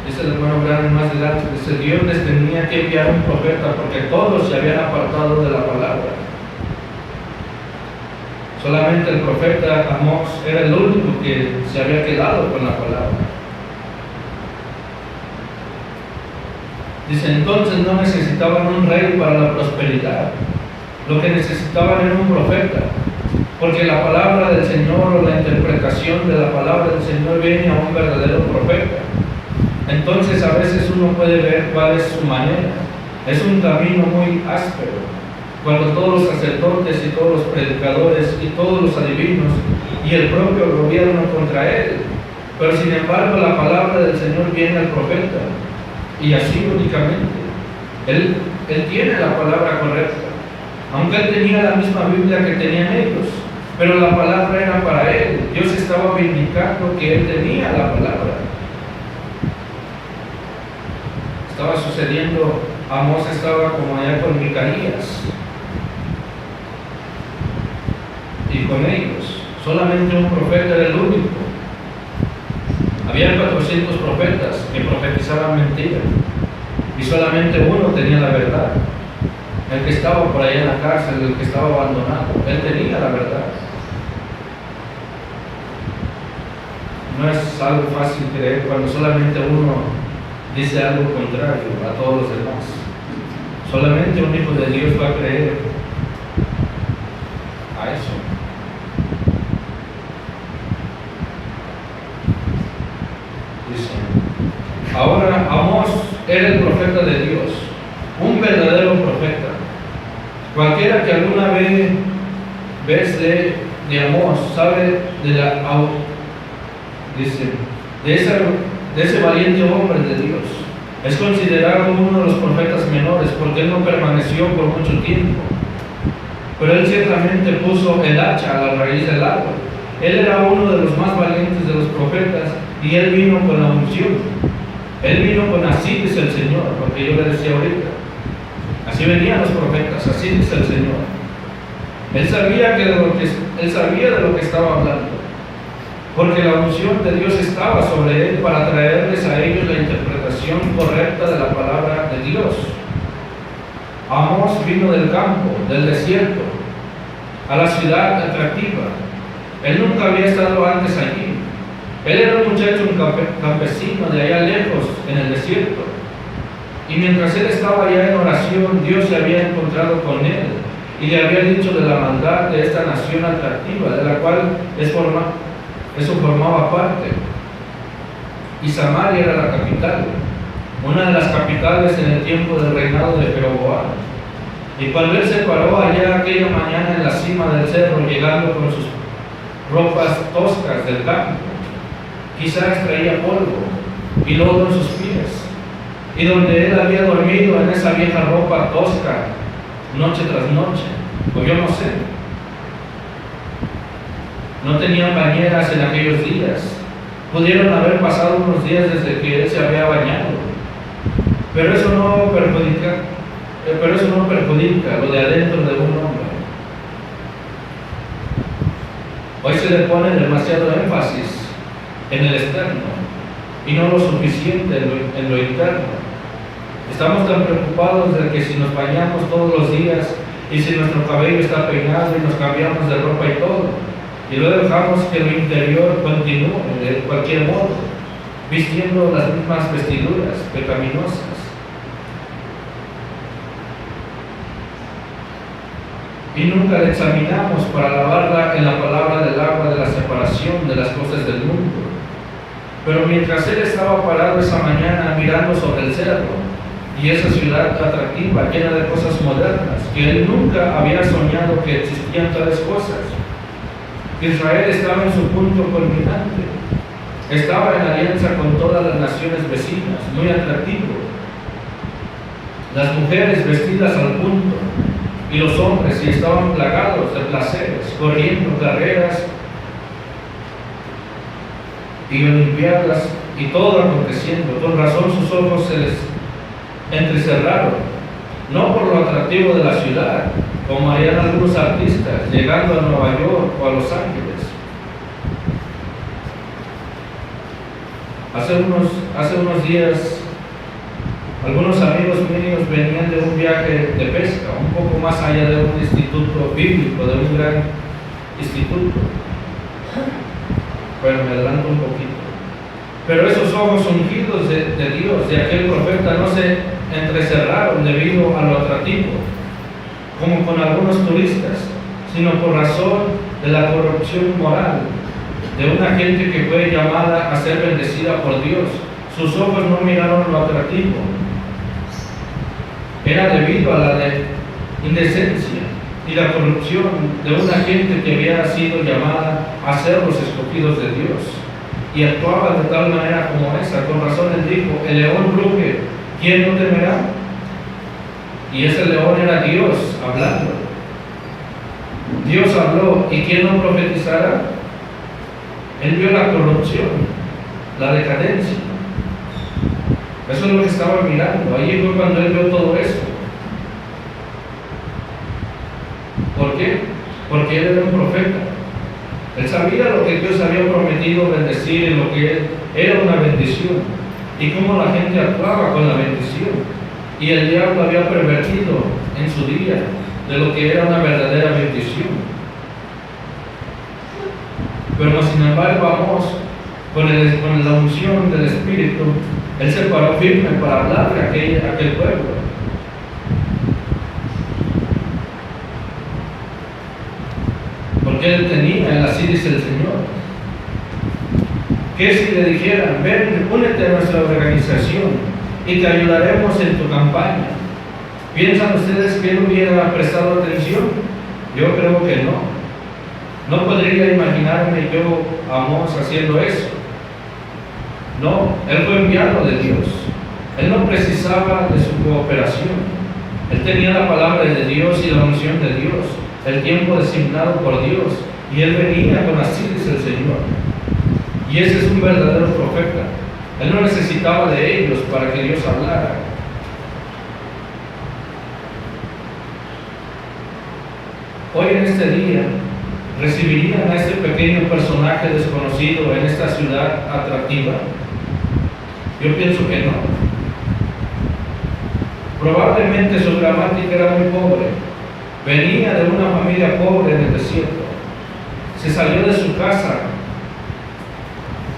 Dice el hermano Branham más adelante, dice: Dios les tenía que enviar un profeta porque todos se habían apartado de la palabra. Solamente el profeta Amós era el único que se había quedado con la palabra. Dice: entonces no necesitaban un rey para la prosperidad, lo que necesitaban era un profeta, porque la palabra del Señor o la interpretación de la palabra del Señor viene a un verdadero profeta. Entonces a veces uno puede ver cuál es su manera. Es un camino muy áspero, cuando todos los sacerdotes y todos los predicadores y todos los adivinos y el propio gobierno contra él. Pero sin embargo la palabra del Señor viene al profeta, y así únicamente. Él tiene la palabra correcta, aunque él tenía la misma Biblia que tenían ellos, pero la palabra era para él. Dios estaba vindicando que él tenía la palabra. Estaba sucediendo, Amós estaba como allá con Micaías y con ellos. Solamente un profeta era el único. Había 400 profetas que profetizaban mentira, y solamente uno tenía la verdad. El que estaba por allá en la cárcel, el que estaba abandonado, él tenía la verdad. No es algo fácil creer cuando solamente uno dice algo contrario a todos los demás. Solamente un hijo de Dios va a creer a eso. Dice, ahora Amós era el profeta de Dios, un verdadero profeta. Cualquiera que alguna vez de Amós sabe de ese valiente hombre de Dios. Es considerado uno de los profetas menores porque él no permaneció por mucho tiempo, pero él ciertamente puso el hacha a la raíz del árbol. Él era uno de los más valientes de los profetas, y él vino con la unción. Él vino con así dice el Señor, porque yo le decía ahorita, así venían los profetas, así dice el Señor. Él sabía de lo que estaba hablando, porque la unción de Dios estaba sobre él para traerles a ellos la interpretación correcta de la palabra de Dios. Amós vino del campo, del desierto, a la ciudad atractiva. Él nunca había estado antes allí. Él era un muchacho, un campesino de allá lejos, en el desierto. Y mientras él estaba allá en oración, Dios se había encontrado con él y le había dicho de la maldad de esta nación atractiva, de la cual eso formaba parte. Y Samaria era la capital, una de las capitales en el tiempo del reinado de Jeroboam. Y cuando él se paró allá aquella mañana en la cima del cerro, llegando con sus ropas toscas del campo, quizás traía polvo y lodo en sus pies, y donde él había dormido en esa vieja ropa tosca noche tras noche, o yo no sé. No tenían bañeras en aquellos días. Pudieron haber pasado unos días desde que él se había bañado, pero eso no perjudica lo de adentro de un hombre. Hoy se le pone demasiado énfasis en el externo y no lo suficiente en lo interno. Estamos tan preocupados de que si nos bañamos todos los días y si nuestro cabello está peinado y nos cambiamos de ropa y todo, y luego dejamos que lo interior continúe de cualquier modo, vistiendo las mismas vestiduras pecaminosas. Y nunca la examinamos para lavarla en la palabra del agua de la separación de las cosas del mundo. Pero mientras él estaba parado esa mañana mirando sobre el cerro y esa ciudad atractiva, llena de cosas modernas, que él nunca había soñado que existían tales cosas, Israel estaba en su punto culminante. Estaba en alianza con todas las naciones vecinas, muy atractivo. Las mujeres vestidas al punto, y los hombres y estaban plagados de placeres, corriendo carreras y olimpiadas, y todo aconteciendo. Con razón sus ojos se les entrecerraron, no por lo atractivo de la ciudad, como harían algunos artistas llegando a Nueva York o a Los Ángeles. Hace unos días, algunos amigos míos venían de un viaje de pesca, un poco más allá de un instituto bíblico, de un gran instituto. Bueno, me adelanto un poquito. Pero esos ojos ungidos de Dios, de aquel profeta, no se entrecerraron debido a lo atractivo, como con algunos turistas, sino por razón de la corrupción moral, de una gente que fue llamada a ser bendecida por Dios. Sus ojos no miraron lo atractivo. Era debido a la indecencia y la corrupción de una gente que había sido llamada a ser los escogidos de Dios. Y actuaba de tal manera como esa. Con razón él dijo: el león ruge, ¿quién no temerá? Y ese león era Dios hablando. Dios habló, ¿y quién no profetizará? Él vio la corrupción, la decadencia. Eso es lo que estaba mirando. Ahí fue cuando él vio todo eso. ¿Por qué? Porque él era un profeta. Él sabía lo que Dios había prometido bendecir, y lo que era una bendición, y cómo la gente actuaba con la bendición. Y el diablo había pervertido en su día de lo que era una verdadera bendición. Pero sin embargo, Amós, con la unción del Espíritu, él se paró firme para hablarle a aquel pueblo. Porque él tenía, así dice el Señor, que si le dijeran: ven, únete a nuestra organización y te ayudaremos en tu campaña, ¿piensan ustedes que él hubiera prestado atención? Yo creo que no. No podría imaginarme yo a Amós haciendo eso. No, él fue enviado de Dios. Él no precisaba de su cooperación. Él tenía la palabra de Dios y la unción de Dios, el tiempo designado por Dios, y él venía con así dice el Señor. Y ese es un verdadero profeta. Él no necesitaba de ellos para que Dios hablara. Hoy en este día, ¿recibirían a este pequeño personaje desconocido en esta ciudad atractiva? Yo pienso que no. Probablemente su gramática era muy pobre. Venía de una familia pobre en el desierto. Se salió de su casa,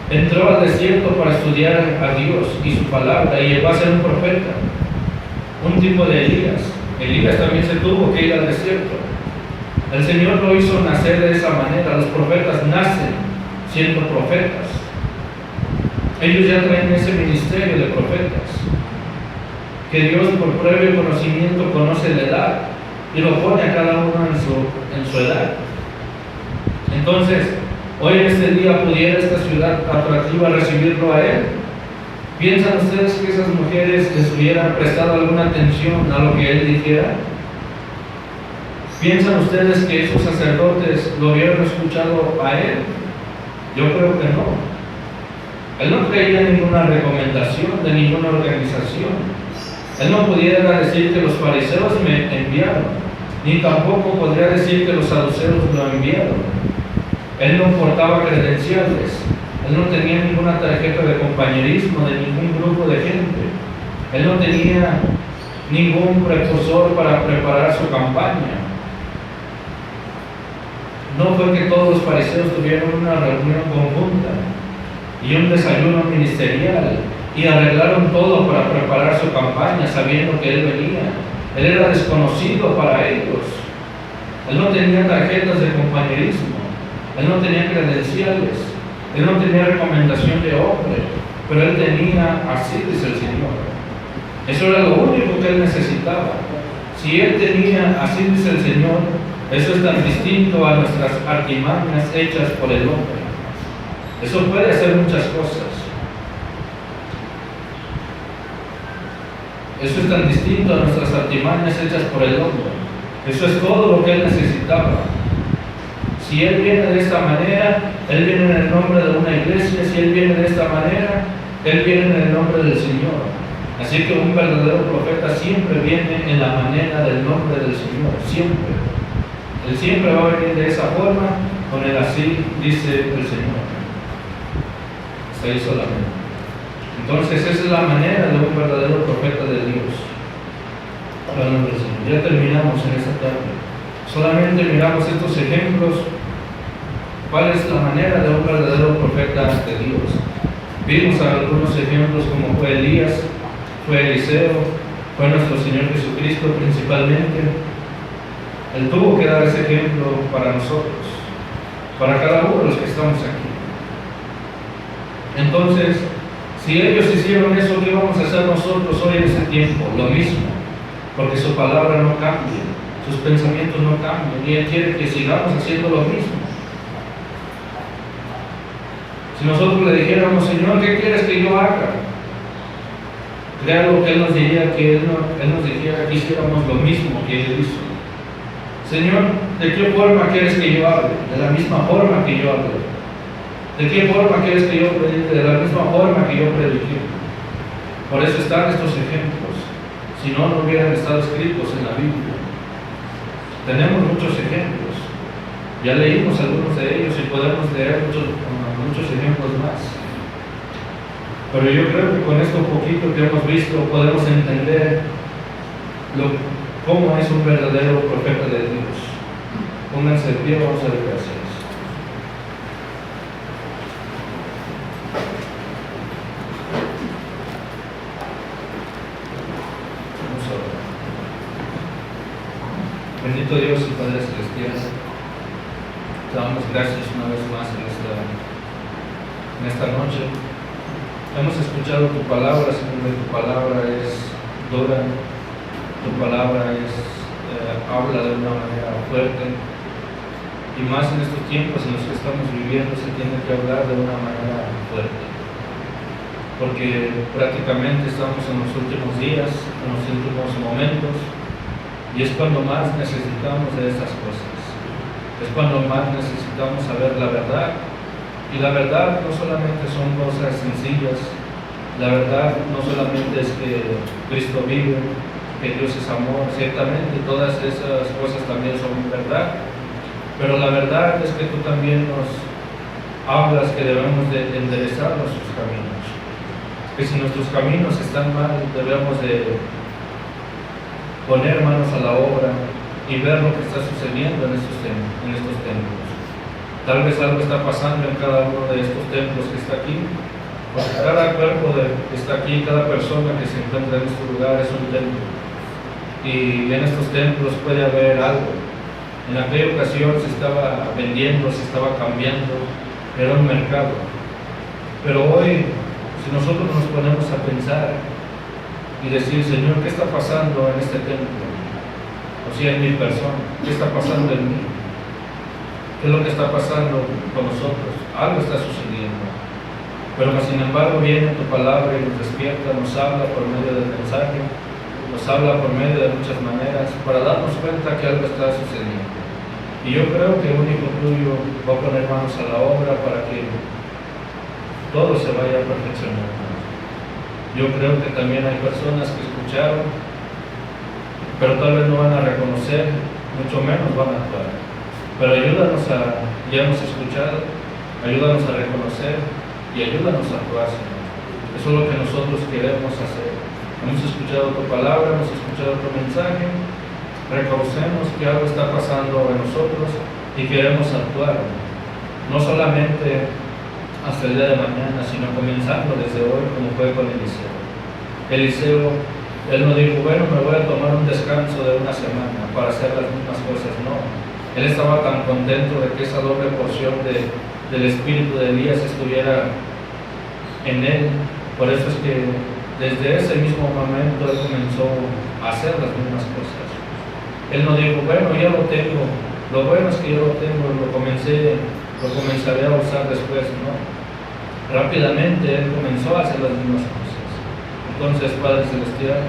entró al desierto para estudiar a Dios y su palabra, y llegó a ser un profeta, un tipo de Elías. Elías también se tuvo que ir al desierto. El Señor lo hizo nacer de esa manera. Los profetas nacen siendo profetas. Ellos ya traen ese ministerio de profetas, que Dios por previo conocimiento conoce la edad y lo pone a cada uno en su edad. Entonces, hoy en este día pudiera esta ciudad atractiva recibirlo a él. ¿Piensan ustedes que esas mujeres les hubieran prestado alguna atención a lo que él dijera? ¿Piensan ustedes que esos sacerdotes lo hubieran escuchado a él? Yo creo que no. Él no creía en ninguna recomendación de ninguna organización. Él no pudiera decir que los fariseos me enviaron, ni tampoco podría decir que los saduceos lo enviaron. Él no portaba credenciales. Él no tenía ninguna tarjeta de compañerismo de ningún grupo de gente. Él no tenía ningún precursor para preparar su campaña. No fue que todos los fariseos tuvieron una reunión conjunta y un desayuno ministerial y arreglaron todo para preparar su campaña sabiendo que él venía. Él era desconocido para ellos. Él no tenía tarjetas de compañerismo. Él no tenía credenciales. Él no tenía recomendación de hombre. Pero él tenía, así dice el Señor. Eso era lo único que él necesitaba. Si él tenía, así dice el Señor, eso es tan distinto a nuestras artimañas hechas por el hombre. Eso puede hacer muchas cosas. Eso es tan distinto a nuestras artimañas hechas por el hombre. Eso es todo lo que él necesitaba. Si él viene de esta manera, él viene en el nombre de una iglesia. Si él viene de esta manera, él viene en el nombre del Señor. Así que un verdadero profeta siempre viene en la manera del nombre del Señor. Siempre. Él siempre va a venir de esa forma, con el así dice el Señor. Hasta ahí solamente. Entonces esa es la manera de un verdadero profeta de Dios. Hablando del Señor. Ya terminamos en esta tarde. Solamente miramos estos ejemplos. ¿Cuál es la manera de un verdadero profeta de Dios? Vimos algunos ejemplos como fue Elías, fue Eliseo, fue nuestro Señor Jesucristo principalmente. Él tuvo que dar ese ejemplo para nosotros. para cada uno de los que estamos aquí. Entonces, si ellos hicieron eso, ¿qué vamos a hacer nosotros hoy en ese tiempo? Lo mismo, porque su palabra no cambia, sus pensamientos no cambian, y Él quiere que sigamos haciendo lo mismo. Si nosotros le dijéramos, Señor, ¿qué quieres que yo haga? Créalo que Él nos diría que Él nos dijera que hiciéramos lo mismo que Él hizo. Señor, ¿de qué forma quieres que yo hable? De la misma forma que yo hable. ¿De qué forma quieres que yo predique? De la misma forma que yo predique. Por eso están estos ejemplos. Si no, no hubieran estado escritos en la Biblia. Tenemos muchos ejemplos. Ya leímos algunos de ellos y podemos leer muchos ejemplos más. Pero yo creo que con esto poquito que hemos visto podemos entender cómo es un verdadero profeta de Dios. Pónganse de pie, vamos a dar gracias. Vamos a orar. Bendito Dios y Padre Celestial, te damos gracias una vez más en esta noche. Hemos escuchado tu palabra, Señor, tu palabra es dura, tu palabra habla de una manera fuerte, y más en estos tiempos en los que estamos viviendo se tiene que hablar de una manera fuerte, porque prácticamente estamos en los últimos días, en los últimos momentos, y es cuando más necesitamos de estas cosas, es cuando más necesitamos saber la verdad. Y la verdad no solamente son cosas sencillas, la verdad no solamente es que Cristo vive, que Dios es amor, ciertamente todas esas cosas también son verdad, pero la verdad es que tú también nos hablas que debemos de enderezar nuestros caminos, que si nuestros caminos están mal debemos de poner manos a la obra y ver lo que está sucediendo en estos templos. Tal vez algo está pasando en cada uno de estos templos que está aquí, porque cada cuerpo que está aquí, cada persona que se encuentra en este lugar es un templo. Y en estos templos puede haber algo. En aquella ocasión se estaba vendiendo, se estaba cambiando, era un mercado. Pero hoy, si nosotros nos ponemos a pensar y decir, Señor, ¿qué está pasando en este templo? O sea, en mi persona, ¿qué está pasando en mí? ¿Qué es lo que está pasando con nosotros? Algo está sucediendo. Pero sin embargo viene tu palabra y nos despierta, nos habla por medio del mensaje, nos habla por medio de muchas maneras para darnos cuenta que algo está sucediendo. Y yo creo que el único tuyo va a poner manos a la obra para que todo se vaya perfeccionando. Yo creo que también hay personas que escucharon, pero tal vez no van a reconocer, mucho menos van a actuar. Pero ayúdanos ya hemos escuchado, ayúdanos a reconocer y ayúdanos a actuar, Señor. Eso es lo que nosotros queremos hacer. Hemos escuchado tu palabra, hemos escuchado tu mensaje, reconocemos que algo está pasando en nosotros y queremos actuar. No solamente hasta el día de mañana, sino comenzando desde hoy, como fue con Eliseo. Eliseo, él no dijo, bueno, me voy a tomar un descanso de una semana para hacer las mismas cosas, no. Él estaba tan contento de que esa doble porción del espíritu de Elías estuviera en él. Por eso es que desde ese mismo momento él comenzó a hacer las mismas cosas. Él no dijo, bueno, ya lo tengo, lo bueno es que yo lo tengo, lo comenzaré a usar después, no. Rápidamente él comenzó a hacer las mismas cosas. Entonces, Padre Celestial,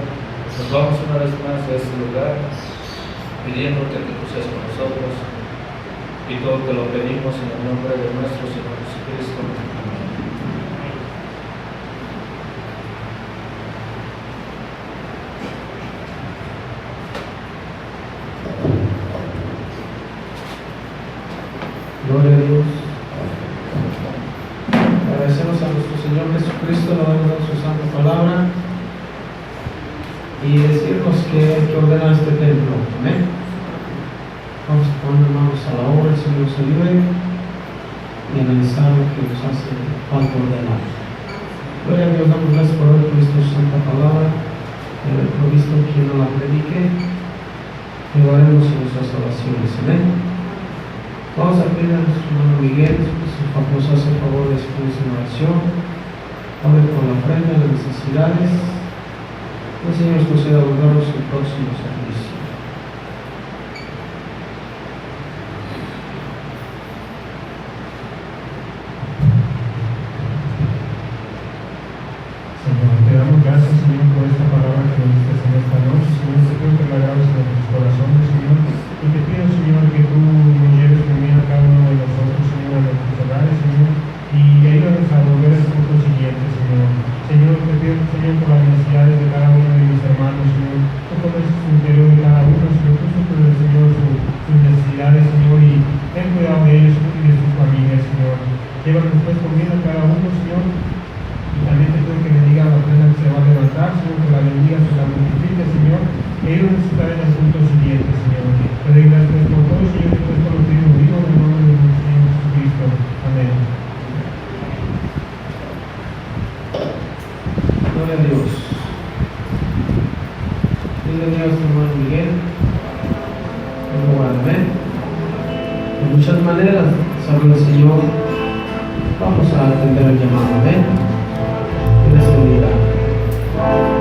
nos vamos una vez más de este lugar, pidiéndote que tú seas con nosotros, y todo te lo pedimos en el nombre de nuestro Señor Jesucristo. Amén. Gloria a Dios. Agradecemos a nuestro Señor Jesucristo, la verdad de su santa palabra, y decirnos que ordena este templo. Amén. Vamos a poner manos a la obra, el Señor nos ayude y analizar lo que nos hace falta ordenar. Gloria a Dios, damos gracias por haber visto su santa palabra, haber provisto quien no la predique, y lo haremos en nuestras oraciones. Amén. Vamos a pedir a nuestro hermano Miguel, nos hace el favor de despedirse en oración. Ore por la ofrenda, las necesidades. El Señor nos conceda volvernos el próximo servicio. Señor, te damos gracias, Señor, por esta palabra que nos diste en esta noche. Señor, te pido que la grabes en nuestros corazones, Señor, y te pido, Señor, que tú nos lleves también a cada uno de nosotros, Señor, a nuestros hogares, Señor, y ayúdanos a volver al punto siguiente, Señor. Señor, te pido, Señor, por las necesidades de cada uno de mis hermanos, Señor. Tú conoces su interior de cada uno, Señor. Tú suples, Señor, sus necesidades, Señor, y ten cuidado de ellos y de sus familias, Señor. Llévanos pues con bien a cada uno, Señor. Y también te pido que bendiga a la ofrenda que se va a levantar, Señor, que la bendiga, que la multiplique, Señor, que ellos nos estar en el punto siguiente, Señor. Te doy gracias por todo, Señor, y por esto lo pido en el nombre de nuestro Señor Jesucristo. Amén. Gloria a Dios. Bienvenido a nuestro hermano Miguel. Amén. De muchas maneras, sabe el Señor. Vamos a atender el llamado. Amén. Que les bendiga.